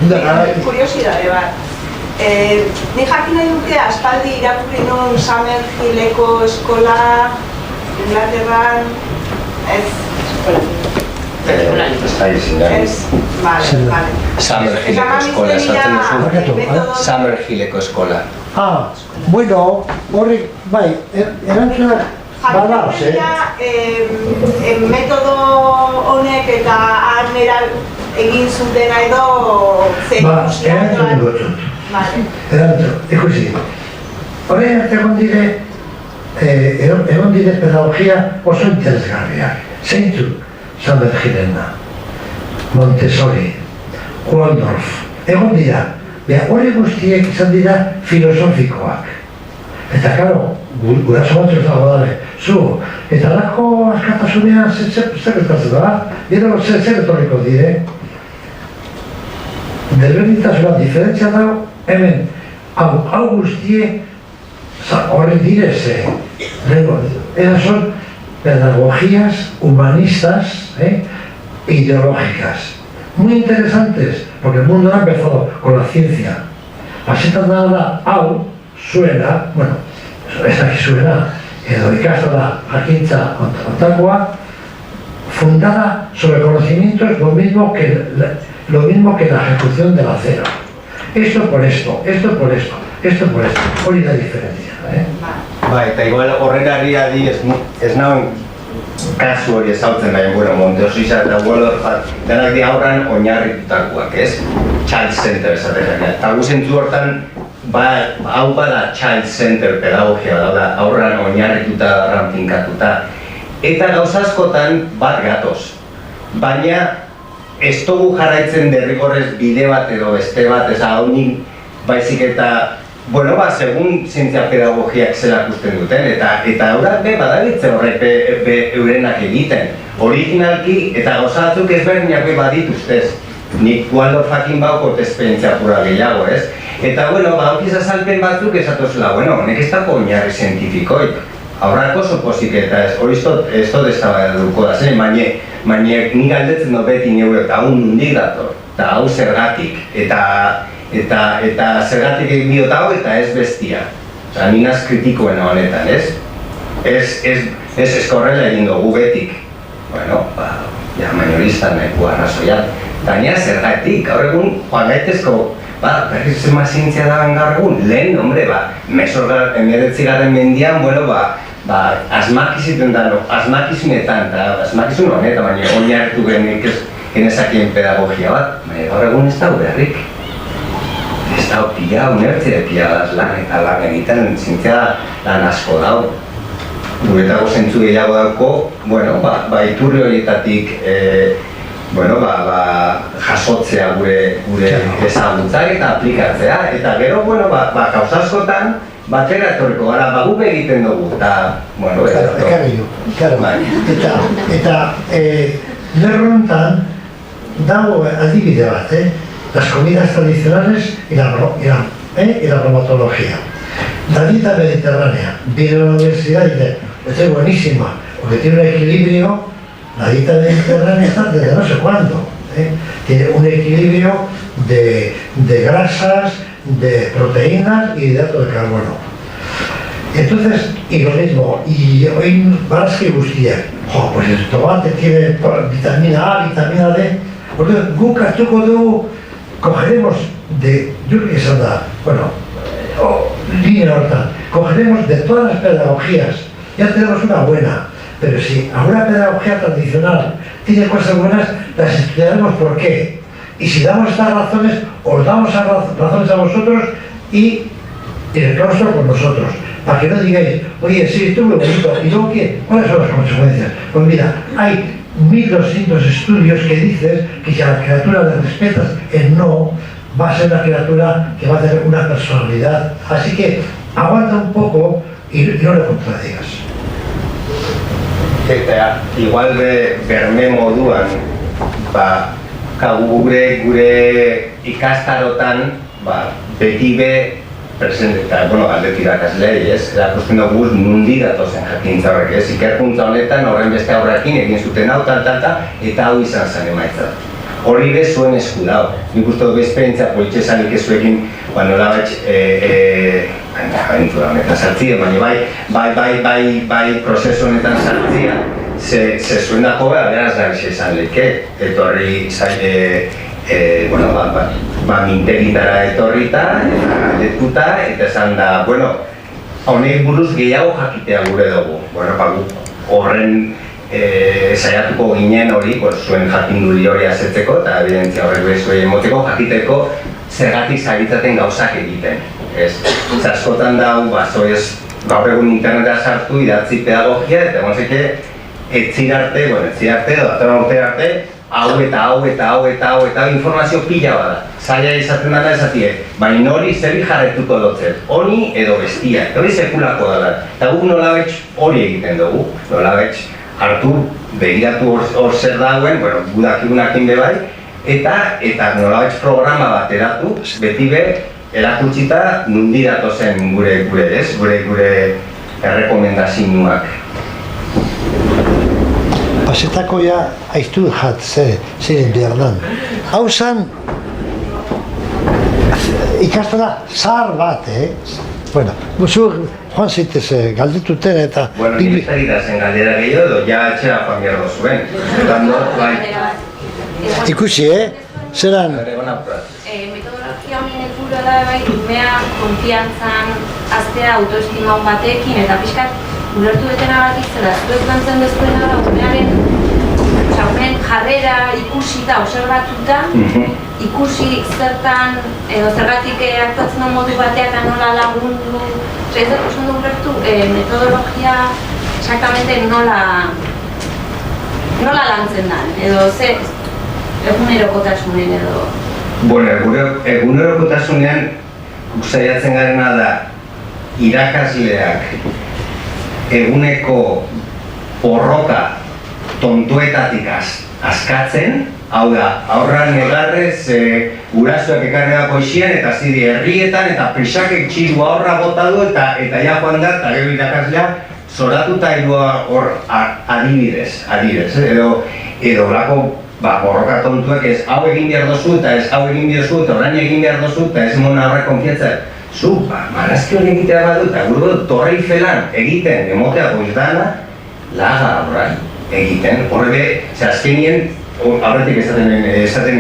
Kuriosidade bat. Ni jakin nahi dute aspaldi irakurri nun Summerhilleko eskola, Inglaterran, ez vale. Summerhilleko eskola esaten duzu. Summerhilleko eskola. Bueno, horrek, bai, erantzunak badauz, metodo honek eta arnera egin zutena edo zer ikusia. Erantzun dutzut. Ikusi. Horrein arte egon dire pedagogia oso interesgarriak. Zeintzuk Summerhillena, Montessori, Waldorf, egon dira. Hori guztiek izan dira filosofikoak. Eta, karo, guraso batzuk dago dale, eta lako askatasunean zer gertatzen da, gero zer etorriko dire. Desberdintasuna diferentzia dago, hemen, hau guztie, horren direz, esas son pedagogías humanistas, ideológicas, muy interesantes, porque el mundo ha empezado con la ciencia. Pasetan da hau, zuena, bueno, ez dakit zuena, edo ikastola jakintza ontakoa, fundada sobre conocimientos lo mismo que la ejecución del acero. Esto por esto, hori da diferencia, Bai, eta igual horrenari adi ez nauen kasu hori ezautzen nahi, Montessori eta Waldorf denak di aurran oinarritutakoak, ez? Child Center esaten janean. Eta guzentzu hortan, hau bada Child Center pedagogia da, aurran oinarrituta, ranfinkatuta. Eta gauza askotan bat gatoz. Baina ez dugu jarraitzen derrigorrez bide bat edo beste bat, ez haunik baizik eta segun zientzia pedagogiak zelak usten duten, eta eurak badabiltzen horrek eurenak egiten. Originalki eta gauza batzuk ezberdinak badituztez. Nik Waldorfakin baukot esperientzia pura gehiago, ez? Eta, haukiz azalpen batzuk esatozela, honek ez dago oinarri zientifikoik. Aurrako oso pozik eta hori ez dut eztabaiduko da zen, baina nik galdetzen dut beti neure eta hau nondik dator, eta hau zergatik, eta zergatik egin diot hau eta ez bestia. Osa, ninaz kritikoena honetan, ez? Ez horrela egin dugu betik. Mainoristan nahiko arrazoiat. Baina zergatik, gaur egun, joan gaitezko, berriz zema zientzia dagoen gaur egun, lehen, emeretzigarren mendian, asmakizunetan, eta asmakizun honetan, baina oinarritu genezakien pedagogia bat, baina gaur egun ez dago beharrik. Ez dago pila, unertzire pila lan eta lan egiten zientzia lan asko dago. Guretako zentzu gehiago dauko, iturri horietatik jasotzea gure ezagutzak eta aplikatzea, eta gero, gauza askotan, batera etorriko gara, guk egiten dugu, eta, bueno, ekarri jo, eta lerrontan dago adibide bat, las comidas tradicionales y la bromatología. La dieta mediterránea, viene a la universidad y dice, esta es buenísima, porque tiene un equilibrio, la dieta mediterránea está desde no sé cuándo, tiene un equilibrio de grasas, de proteínas y de hidrato de carbono. Entonces, y lo mismo, y hoy barazki guztiak, pues el tomate tiene vitamina A, vitamina D, porque guk hartuko dugu, cogeremos de, yo creo que se da, bueno, línea hortan, cogeremos de todas las pedagogías, ya tenemos una buena, pero si alguna pedagogía tradicional tiene cosas buenas, las estudiaremos por qué. Y si damos estas razones, os damos razones a vosotros y el claustro con nosotros. Para que no digáis, oye, sí, estuvo bonito, ¿y luego qué? ¿Cuáles son las consecuencias? Pues mira, hay 1200 estudios que dicen que si a la criatura le respetas el no, va a ser una criatura que va a tener una personalidad. Así que aguanta un poco y no le contradigas. Eta igual berme moduan, gure ikastarotan, beti be presente, eta, aldetik irakaslei, erakusten dugu nundi datozen jakintza horrek, ikerkuntza honetan horren beste aurrekin egin zuten hau, eta hau izan zen emaitza. Hori be zuen esku dago. Nik uste dugu esperientzia politxesanik ezuekin, nolabait, abentura honetan sartzia, baina bai prozesu honetan sartzia, ze zuen dako beraz garixe izan leke, etorri mintegitara etorrita, eta galdetuta, eta esan da, honek buruz gehiago jakitea gure dugu. Horren saiatuko ginen hori, zuen jakinduri hori azetzeko, eta evidentzia horrek bezuei emoteko, jakiteko zergatik zaritzaten gauzak egiten. Askotan da, gaur egun interneta sartu, idatzi pedagogia, eta gontzeke, etzirarte, datoran urte arte, hau eta informazio pila bada. Zaila izaten dara esatie, baina hori zerri jarretuko dutzet, honi edo bestia, hori sekulako dara. Eta guk nolabetx hori egiten dugu, nolabetx hartu, begiratu hor zer dagoen, gudakigunakin bebai, eta nolabetx programa bat eratu, beti be, erakutsita nundi datozen gure errekomendazioak. Pasetako ja aiztu jat ziren behar. Hau zan ikastola zahar bat, Zuek joan zaitez galdetuten eta... Nik ez zen galdera gehiago edo ja etxera joan behar dozuen. Ikusi, zeran... Metodologia honen helburua da umea konfiantzan aztea autoestima hon batekin eta pixkat ulertu detenagatik zela zuek lantzen dezuena da umeen jarrera ikusi eta obserbatuta ikusi zertan edo zergatik aktuatzen den modu batean eta nola lagundu ez dut oso ondo ulertu metodologia exactamente nola lantzen den edo ze egunerokotasunen edo egunerokotasunean saiatzen garena da irakasleak eguneko porroka tontuetatik askatzen, hau da, aurran negarrez gurasoak ekarreako isian eta zidi herrietan eta prisakek txiru aurra bota du eta ja joan da, eta gero irakaslea zoratuta hor adibidez, edo lako borroka tontuak ez hau egin behar dozu eta ez hau egin behar dozu eta orain egin behar dozu eta ez mona horrek konfiantza. Zu, marazki hori egitea badu eta gure torrei felan egiten emotea goizdana laga horrein egiten. Horre azkenien, aurretik esaten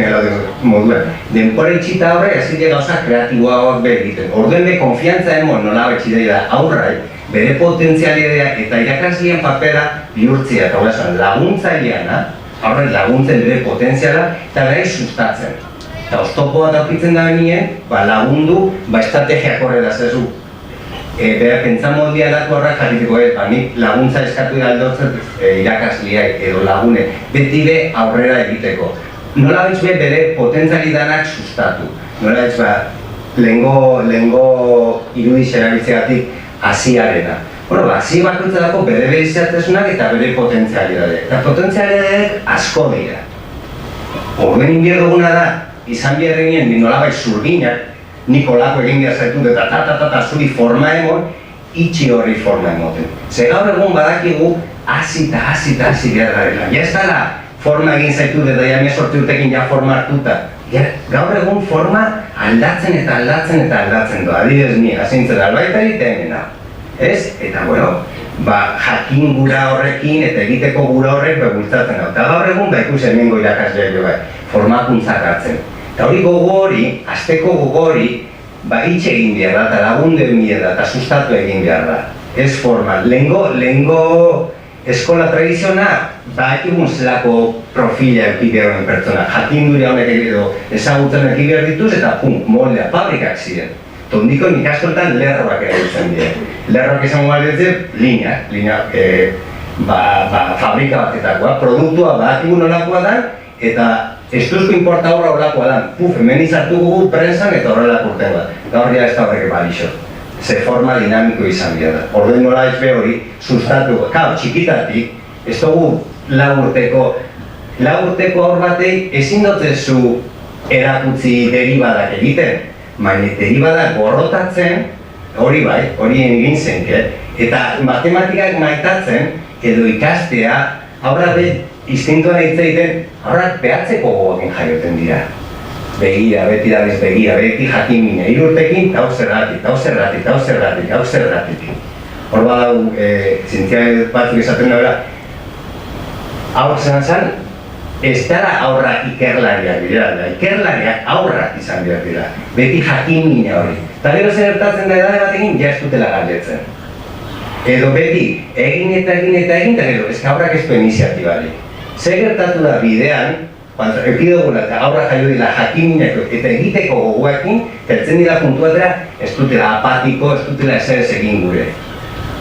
moduan, denpora itxita horre ezide gauza kreatiboak be egiten. Orduen be konfiantza emon nola betxidei da aurrai bere potentzialidea eta irakaslean papera bihurtzea eta laguntzaileana aurre laguntzen bere potentziala eta bere sustatzen. Eta oztopoa daukitzen da benien, lagundu, estrategiak horre da zezu. Bera pentsamoldia aldatu horrak jarritiko nik laguntza eskatu aldotzen irakasleak edo lagune, beti be aurrera egiteko. Nola betz be bere potentzialidanak sustatu. Nola betz lehengo irudiz erabiltzegatik hasiarena. Bueno, hasi bakoitzarako bere bereziatasunak eta bere potentzialitateak. Eta potentzialitateak asko dira. Orduen inbier duguna da, izan behar egin nolabait zurginak, nik olako egin behar zaitu eta zuri forma emon, itxi horri forma emoten. Ze gaur egun badakigu hasi behar garela. Ja ez dala forma egin zaitu eta ja sortu urtekin ja forma hartuta. Gaur egun forma aldatzen doa. Adibidez ni, hasintzen albaita egiten ez? Eta bueno, jakin gura horrekin eta egiteko gura horrek bultzatzen da. Eta gaur egun ikusi hemengo irakasleak jo bai, formakuntzak hartzen. Eta hori gogo hori, hasteko gogo hori, itxe egin behar da, eta lagundu egin behar da, eta sustatu egin behar da. Ez forma, lehengo eskola tradiziona, ekigun zelako profila euki behar duen pertsona. Jakindura honek edo ezagutzen eki behar dituz, eta moldea, fabrikak ziren. Tondiko nik askotan lerroak erabiltzen dira. Lerroak izango balitzen, lineak, fabrika batetakoa, produktua badakigu nolakoa da, eta ez duzko importa horra horlakoa da. Hemen izartu gugu prensan eta horrelak urten bat. Gaur ez da horrek balixo. Ze forma dinamiko izan bia da. Orden nola ez hori sustatu. Txikitatik, ez dugu lau urteko hor batei ezin dutzu erakutsi deribadak egiten. Baina deribadak gorrotatzen, hori bai, hori egin zenke, eta matematikak maitatzen edo ikastea, aurra instintuan egiten, aurrak behatzeko gogokin jaioten dira. Begira, beti dabiz begira, beti jakin mina, irurtekin, hau zerratik. Hor badau, zientzia batzuk esaten dagoela, hau zen, ez dara aurra ikerlariak dira, ikerlariak aurrak izan behar dira. Beti jakin mina hori. Eta gero zer gertatzen da edade bat egin, ja ez dutela galdetzen. Edo beti, egin, eta gero, ez aurrak ez du iniziatibarik. Zer gertatu da bidean, eukidoguna eta aurra jaio dira jakin minako eta egiteko gogoekin, tertzen dira puntuatera, ez dutela apatiko, ez dutela ezer ez egin gure.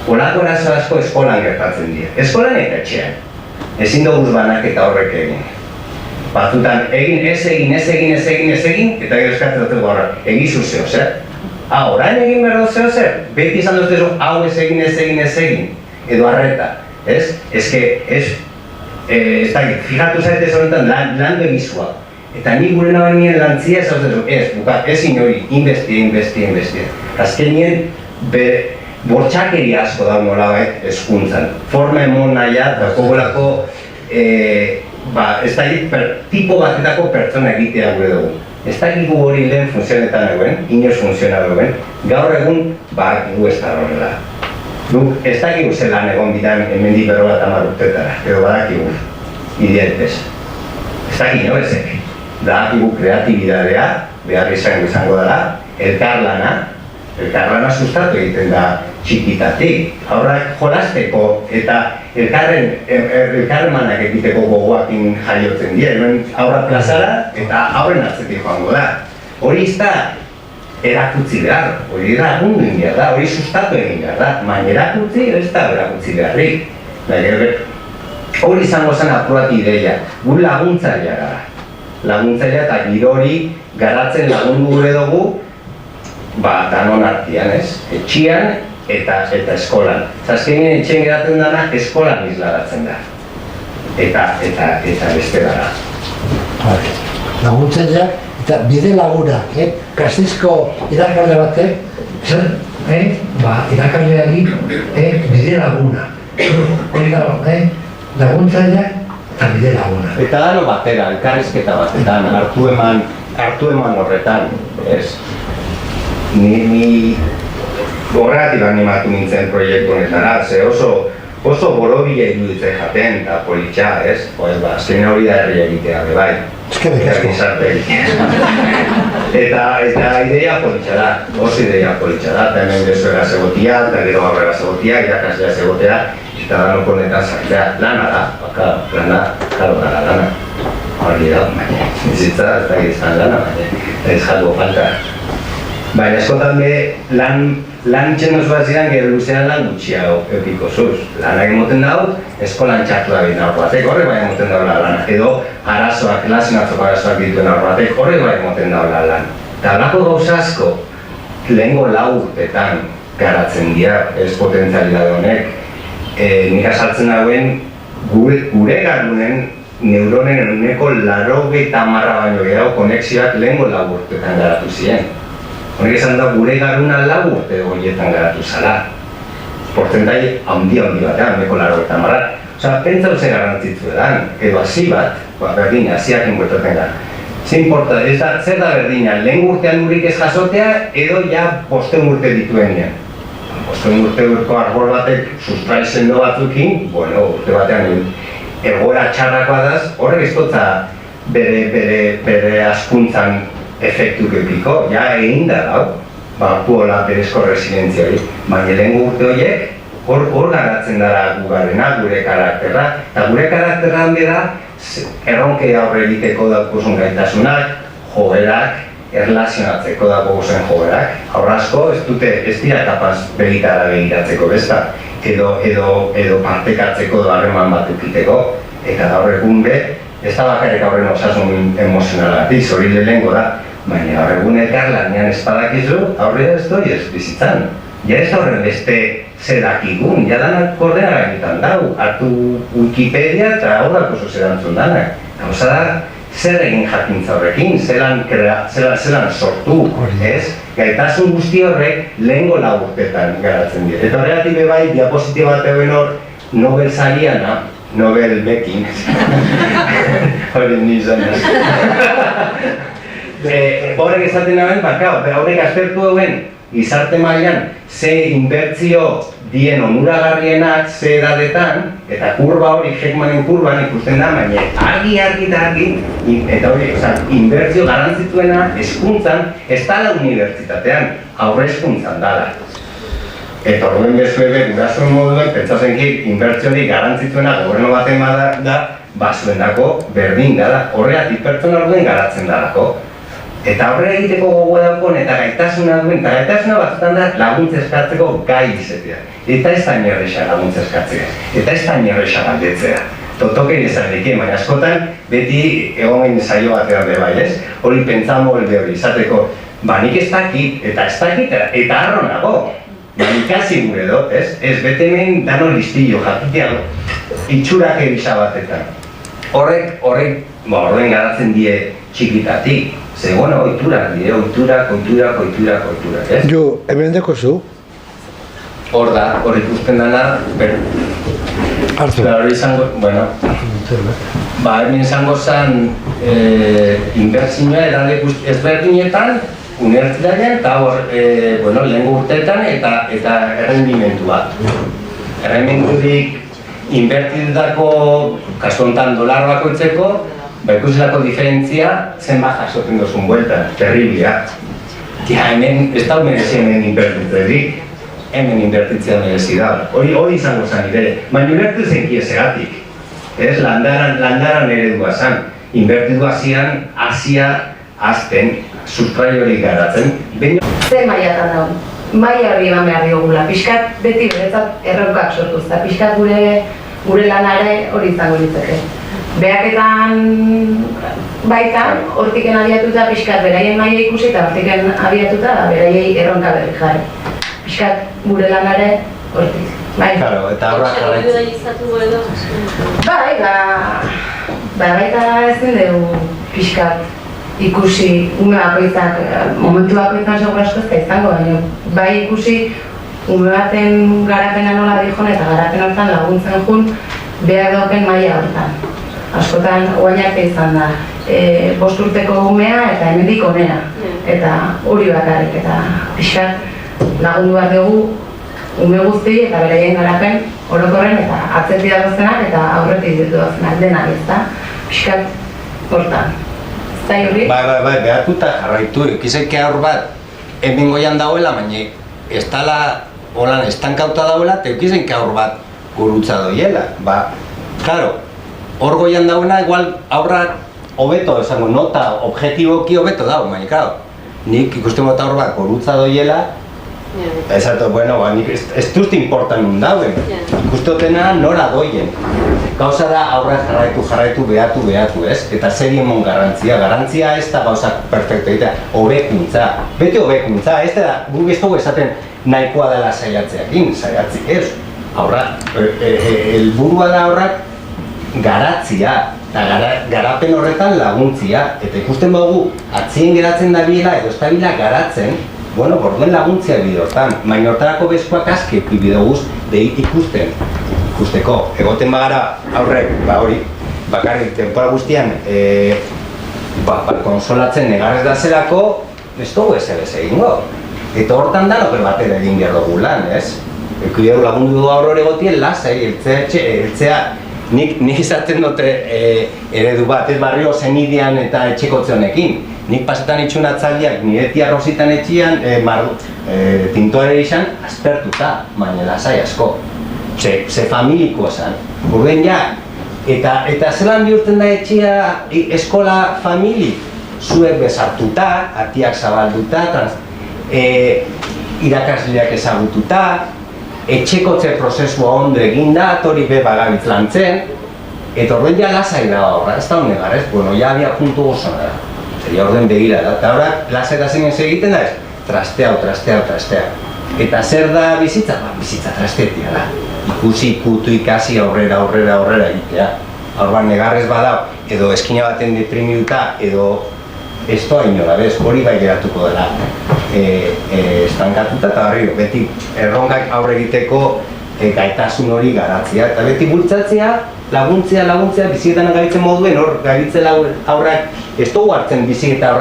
Olako eraso asko eskolan gertatzen dira. Eskolan eta etxean. Ezin dugu banak eta horrek egin. Batzutan, ez egin, eta gero eskatzen dut horra, egizu zeo zer. Orain egin behar dut zeo zer, beti izan dut hau ez egin, edo arreta. Ez da, fijatu zaitez honetan landu egizua. Eta ni gure nabainien lantzia ez inori, investia. Azkenien, bortxakeri asko da nolabait hezkuntzan. Forma emon nahiat, dakogolako, ez da tipo batetako pertsona egitea gure dugu. Ez da gu hori lehen funtzionetan eguen, inoz funtziona duen, gaur egun gu ez da horrela. Ez da gu zelan egon bidan hemendik 50 urtetara, edo badakigu, idietez. Ez da gu ezek. Badakigu kreatibidadea, behar izango dela, elkarlana sustatu egiten da txikitatik. Aurrak jolasteko eta elkarremanak egiteko gogoakin jaiotzen dira. Aurrak plazara eta aurren atzetik joango da. Hori ez da erakutsi behar, hori lagundu egin behar da, hori sustatu egin behar da. Baina erakutsi ez da erakutsi beharrik. Hori izango zen apurati ideia, gu laguntzailea gara. Laguntzailea eta giro hori garatzen lagundu gure dugu danon artian, etxian eta eskolan. Azkenean etxean geratzen dana eskolan isladatzen da. Eta beste dara. Laguntzaileak eta bide lagunak, Gasteizko irakasle batek, zer, irakasleari bide laguna. Hori dago, laguntzaileak eta bide laguna. Eta dano batera, elkarrizketa batetan, hartu eman horretan, ez? Ni horregatik animatu nintzen proiektu honetara, ze oso borobila iruditzen jaten eta politxa, ez? Azken hori da herri egitea, bai. Eskerrik asko. Eta ideia politxa da, oso ideia politxa da, eta hemen dezuera zegotia, eta gero aurrera zegotia, irakaslea zegotea, eta danoko honetan zartea lana da, lana, lana. Hori da, baina, bizitza ez da gizan lana, baina ez jalgo falta. Baina eskotan lan txendoz bat ziren gero luzean lan gutxiago eukiko zuz. Lanak emoten dago, eskolan txartu da biten aurro batek, horrek bai emoten dago lana. Edo arazoak, klasen atzoko arazoak dituen aurro batek, horrek bai emoten dago lan. Eta alako gauza asko, lehengo lau urtetan garatzen dira, ez potentzialidade honek. Nik azaltzen dauen, gure garunen neuronen eguneko 80 baino gehiago konexioak lehengo lau urtetan garatu ziren. Honek esan da, gure garuna 4 urte horietan garatu zala. Portentai handi batean, eguneko 80. Osa, pentsau ze garrantzitzu edan, edo hasi bat, berdin, hasiak enguetaten gara. Zer da berdina, lehen urtean urik ez jasotea, edo ja 5 urte dituenean. 5 urteko arbol batek sustrai sendo batzukin, urte batean egoera txarrakoa daz, horrek ez dutza bere askuntzan efektuk epiko, ja egin da dau, puola berezko resilientzia hori. Baina lehen urte horiek, hor garatzen dara gugarrena, gure karakterra, eta gure karakterra handi da, erronkei aurre egiteko daukuzun gaitasunak, jogerak, erlazionatzeko daukuzun jogerak. Aurra asko ez dira kapaz begitara begiratzeko besta, edo partekatzeko harreman bat ukiteko, eta gaur egun ez da bakarrik aurren osasun emozionalatik, hori lehengo da, baina gaur egun elkarlanean ez badakizu, aurre ez doi ez bizitzan. Ja ez horren beste zerakigun, ja danak kordea gainetan dau, hartu Wikipedia eta horrako zuzerantzun danak. Gauza da, zer egin jakintza horrekin, zelan sortu, ez? Gaitasun guzti horrek lehengo 4 urtetan garatzen dira. Eta horregatik bai, diapositiba bat egin hor, Nobel sariana, Nobel bekin, hori nizan ez. Horrek esaten naben, horrek aztertu egin, gizarte mailan ze inbertzio dien onuragarrienak ze edadetan, eta kurba hori, Heckmanen kurban ikusten da, baina argi, eta hori, inbertzio garantzituena hezkuntzan ez dala unibertsitatean, aurre hezkuntzan dala. Eta horren bezue gurasoen moduen, pentsazenki inbertziorik garantzituena gobernu baten da, zuendako berdin dala, horregatik pertsona duen garatzen dalako. Eta horre egiteko gogoa daukon eta gaitasuna duen, eta gaitasuna batzutan da laguntza eskatzeko gai izatea. Eta ez da inerreza laguntza eskatzea, eta ez da inerreza galdetzea. Totokeri esan dike, baina askotan beti egon saio batean be bai, ez? Hori pentsamo elde hori izateko, nik ez dakit, eta harro nago. Ikasi gure dut, ez? Ez bete hemen dano listillo jakitea itxurak egisa batetan. Horren garatzen die txikitatik. Ze, oiturak dire, oiturak, ez? Jo, hemen deko zu? Hor da, hor ikusten dana, hartu. Hori izango, hemen izango zen inbertsioa edade ezberdinetan, unibertsitatean, eta hor, lehengo urteetan eta errendimentua. Errendimenturik inbertitutako, kasu honetan dolar bakoitzeko, ikusilako diferentzia zenbat jasoten duzun bueltan, terriblia. Hemen, ez da merezi hemen inbertitzerik, hemen inbertitzea merezi da. Hori izango zen nire, baina ulertu zenki ezegatik. Ez, landaran eredua zen. Inbertitua zian, hasia, azten, sustraiorik garatzen. Zer mailatan dago? Maila hori eman behar diogula. Piskat beti beretzat erronkak sortuz, eta piskat gure lana ere hori izango ditzeke. Behaketan baita, hortiken abiatuta pixkat beraien maila ikusi eta hortiken abiatuta beraiei erronka berri jarri. Pixkat gure lanare hortik. Claro, eta horra jarraitzen. Baita ezin dugu pixkat ikusi ume bakoitzak, momentu bakoitzan segura asko ez da izango, baina bai ikusi ume baten garapena nola dijon eta garapen hortan laguntzen jun behar dauken maila hortan. Askotan oainarte izan da, 5 urteko umea eta hemendik onena, eta hori bakarrik, eta pixkat lagundu behar dugu ume guzti eta beraien garapen orokorren eta atzetik dagozenak eta aurretik dagozenak denak, ez da, pixkat hortan. Ez da hori? Bai, behatuta jarraitu, ikizek aur bat hemen goian dagoela, baina ez dala holan estankauta dagoela, eta ikizek aur bat gurutza doiela. Claro, hor goian dagoena, igual aurrak hobeto, esango, nota objetiboki hobeto dago, baina, claro, nik ikusten mota hor bat gurutza doiela, Esato, bueno, nik ez duzte importan nun dauen. Ikustotena nora doien. Gauza da aurra jarraitu, behatu, ez? Eta zer emon garantzia. Garantzia ez da gauzak perfecto egitea. Hobekuntza. Bete hobekuntza. Ez da, guk ez dugu esaten nahikoa dela saiatzeakin. Saiatzik ez. Aurra, helburua da aurrak garatzia. Eta garapen horretan laguntzia. Eta ikusten badugu, atzien geratzen dabiela edo ez dabila garatzen, bueno, borduen laguntzia bideotan, baina hortarako bezkoak aske bidoguz ikusteko. Egoten bagara aurrek, hori, bakarrik temporal guztian konsolatzen negarrez da zelako, ez dugu ezer ez egingo. Eta hortan da noper batera egin behar dugu lan, ez? Ekuideu lagundu du aurrore egotien lasai, eltzea, nik izaten dute eredu bat, ez barrio zenidean eta etxekotze honekin. Nik pasetan itxun atzaldiak nire tia Rositan etxian tintoare izan aspertuta, baina lasai asko. Ze familiko esan. Urben ja, eta zelan bihurtzen da etxea eskola famili? Zuek bezartuta, atiak zabalduta, irakasleak ezagututa, etxekotze prozesua ondo eginda, hori be bagabitz lantzen, eta orduan ja lasai da horra, ez da honegar, ez? Bueno, ja habia puntu gozona da. Zeria orden begira da, eta horrak lasai da zen egiten da ez? Trasteau. Eta zer da bizitza? Bizitza trastetia da. Ikusi, ikutu, ikasi, aurrera egitea. Horban negarrez badau, edo eskina baten deprimiduta, edo ez doa inola, bez, hori bai geratuko dela estankatuta, eta barri, beti erronkak aurre egiteko gaitasun hori garatzea, eta beti bultzatzea, laguntzea, bizietan gabitzen moduen, hor gabitzen aurrak ez dugu hartzen biziketa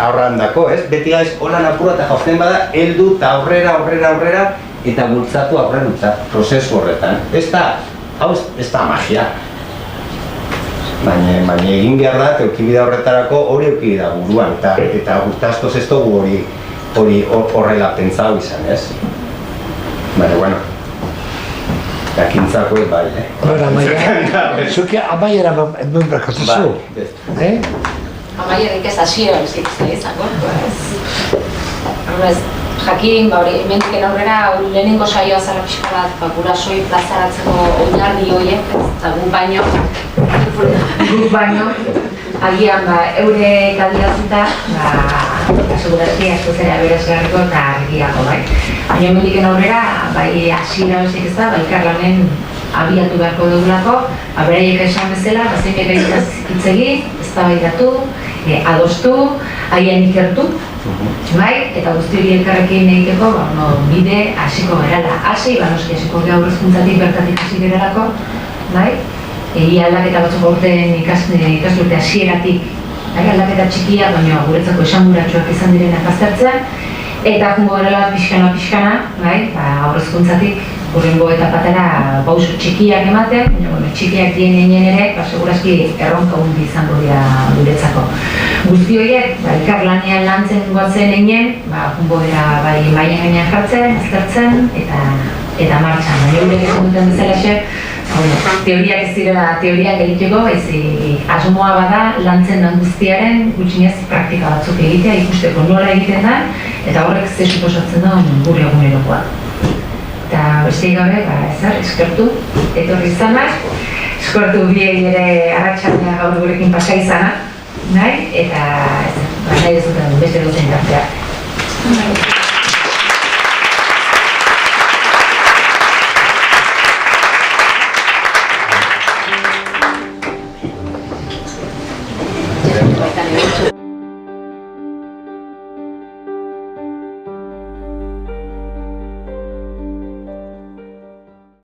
aurran dako, ez? Beti gaiz, holan apura eta jauzten bada, heldu eta aurrera, eta bultzatu aurrera prozesu horretan. Hau ez da magia. Baina egin behar da, eukibida horretarako hori eukibida buruan, eta guztazkoz ez dugu hori horrela pentsau izan, ez? Baina, bueno, jakintzako ez bai, Bueno, zuke amaiera eman berkatuzu, Amaierik ez hasiera bizik izango, ez? Jakin, hemendik aurrera lehenengo saioa zara pixka bat, gurasoi plazaratzeko oinarri horiek, eta guk baino, agian eurek adirazita, segurazki asko zera berazgarriko eta argiago, bai. Baina hemendik aurrera, bai hasiera bizik ez da, bai Karlanen abiatu beharko dugulako, beraiek esan bezala, zeinek hitz egin, eztabaidatu, adostu, haien ikertu, bai, eta guzti hori elkarrekin egiteko, bide hasiko gerala. Hasi, noski hasiko gara aurrezkuntzatik bertatik hasi geralako, bai, aldaketa batzuk aurten ikasturte hasieratik, aldaketa txikia, baina guretzako esanguratsuak izan direnak aztertzen, eta jungo gerala pixkana, bai, aurrezkuntzatik hurrengo etapatera pauso txikiak ematen, baina txikiak dien ere, segurazki erronka hundi izango dira guretzako. Guzti horiek, elkarlanean lantzen goatzen egin, jungo dira mailen gainean jartzen, aztertzen eta martxan. Baina hurek esan duten bezalaxe, teoriak ez dira teoriak egiteko, asmoa bada lantzen den guztiaren gutxinez praktika batzuk egitea, ikusteko nola egiten da, eta horrek ze suposatzen da gure egunerokoa. Eta besteik gabe, eskertu, etorri izanak, eskertu biei ere arratsaldea gaur gurekin pasa izanak, eta nahi dezuten beste dutzen tartea.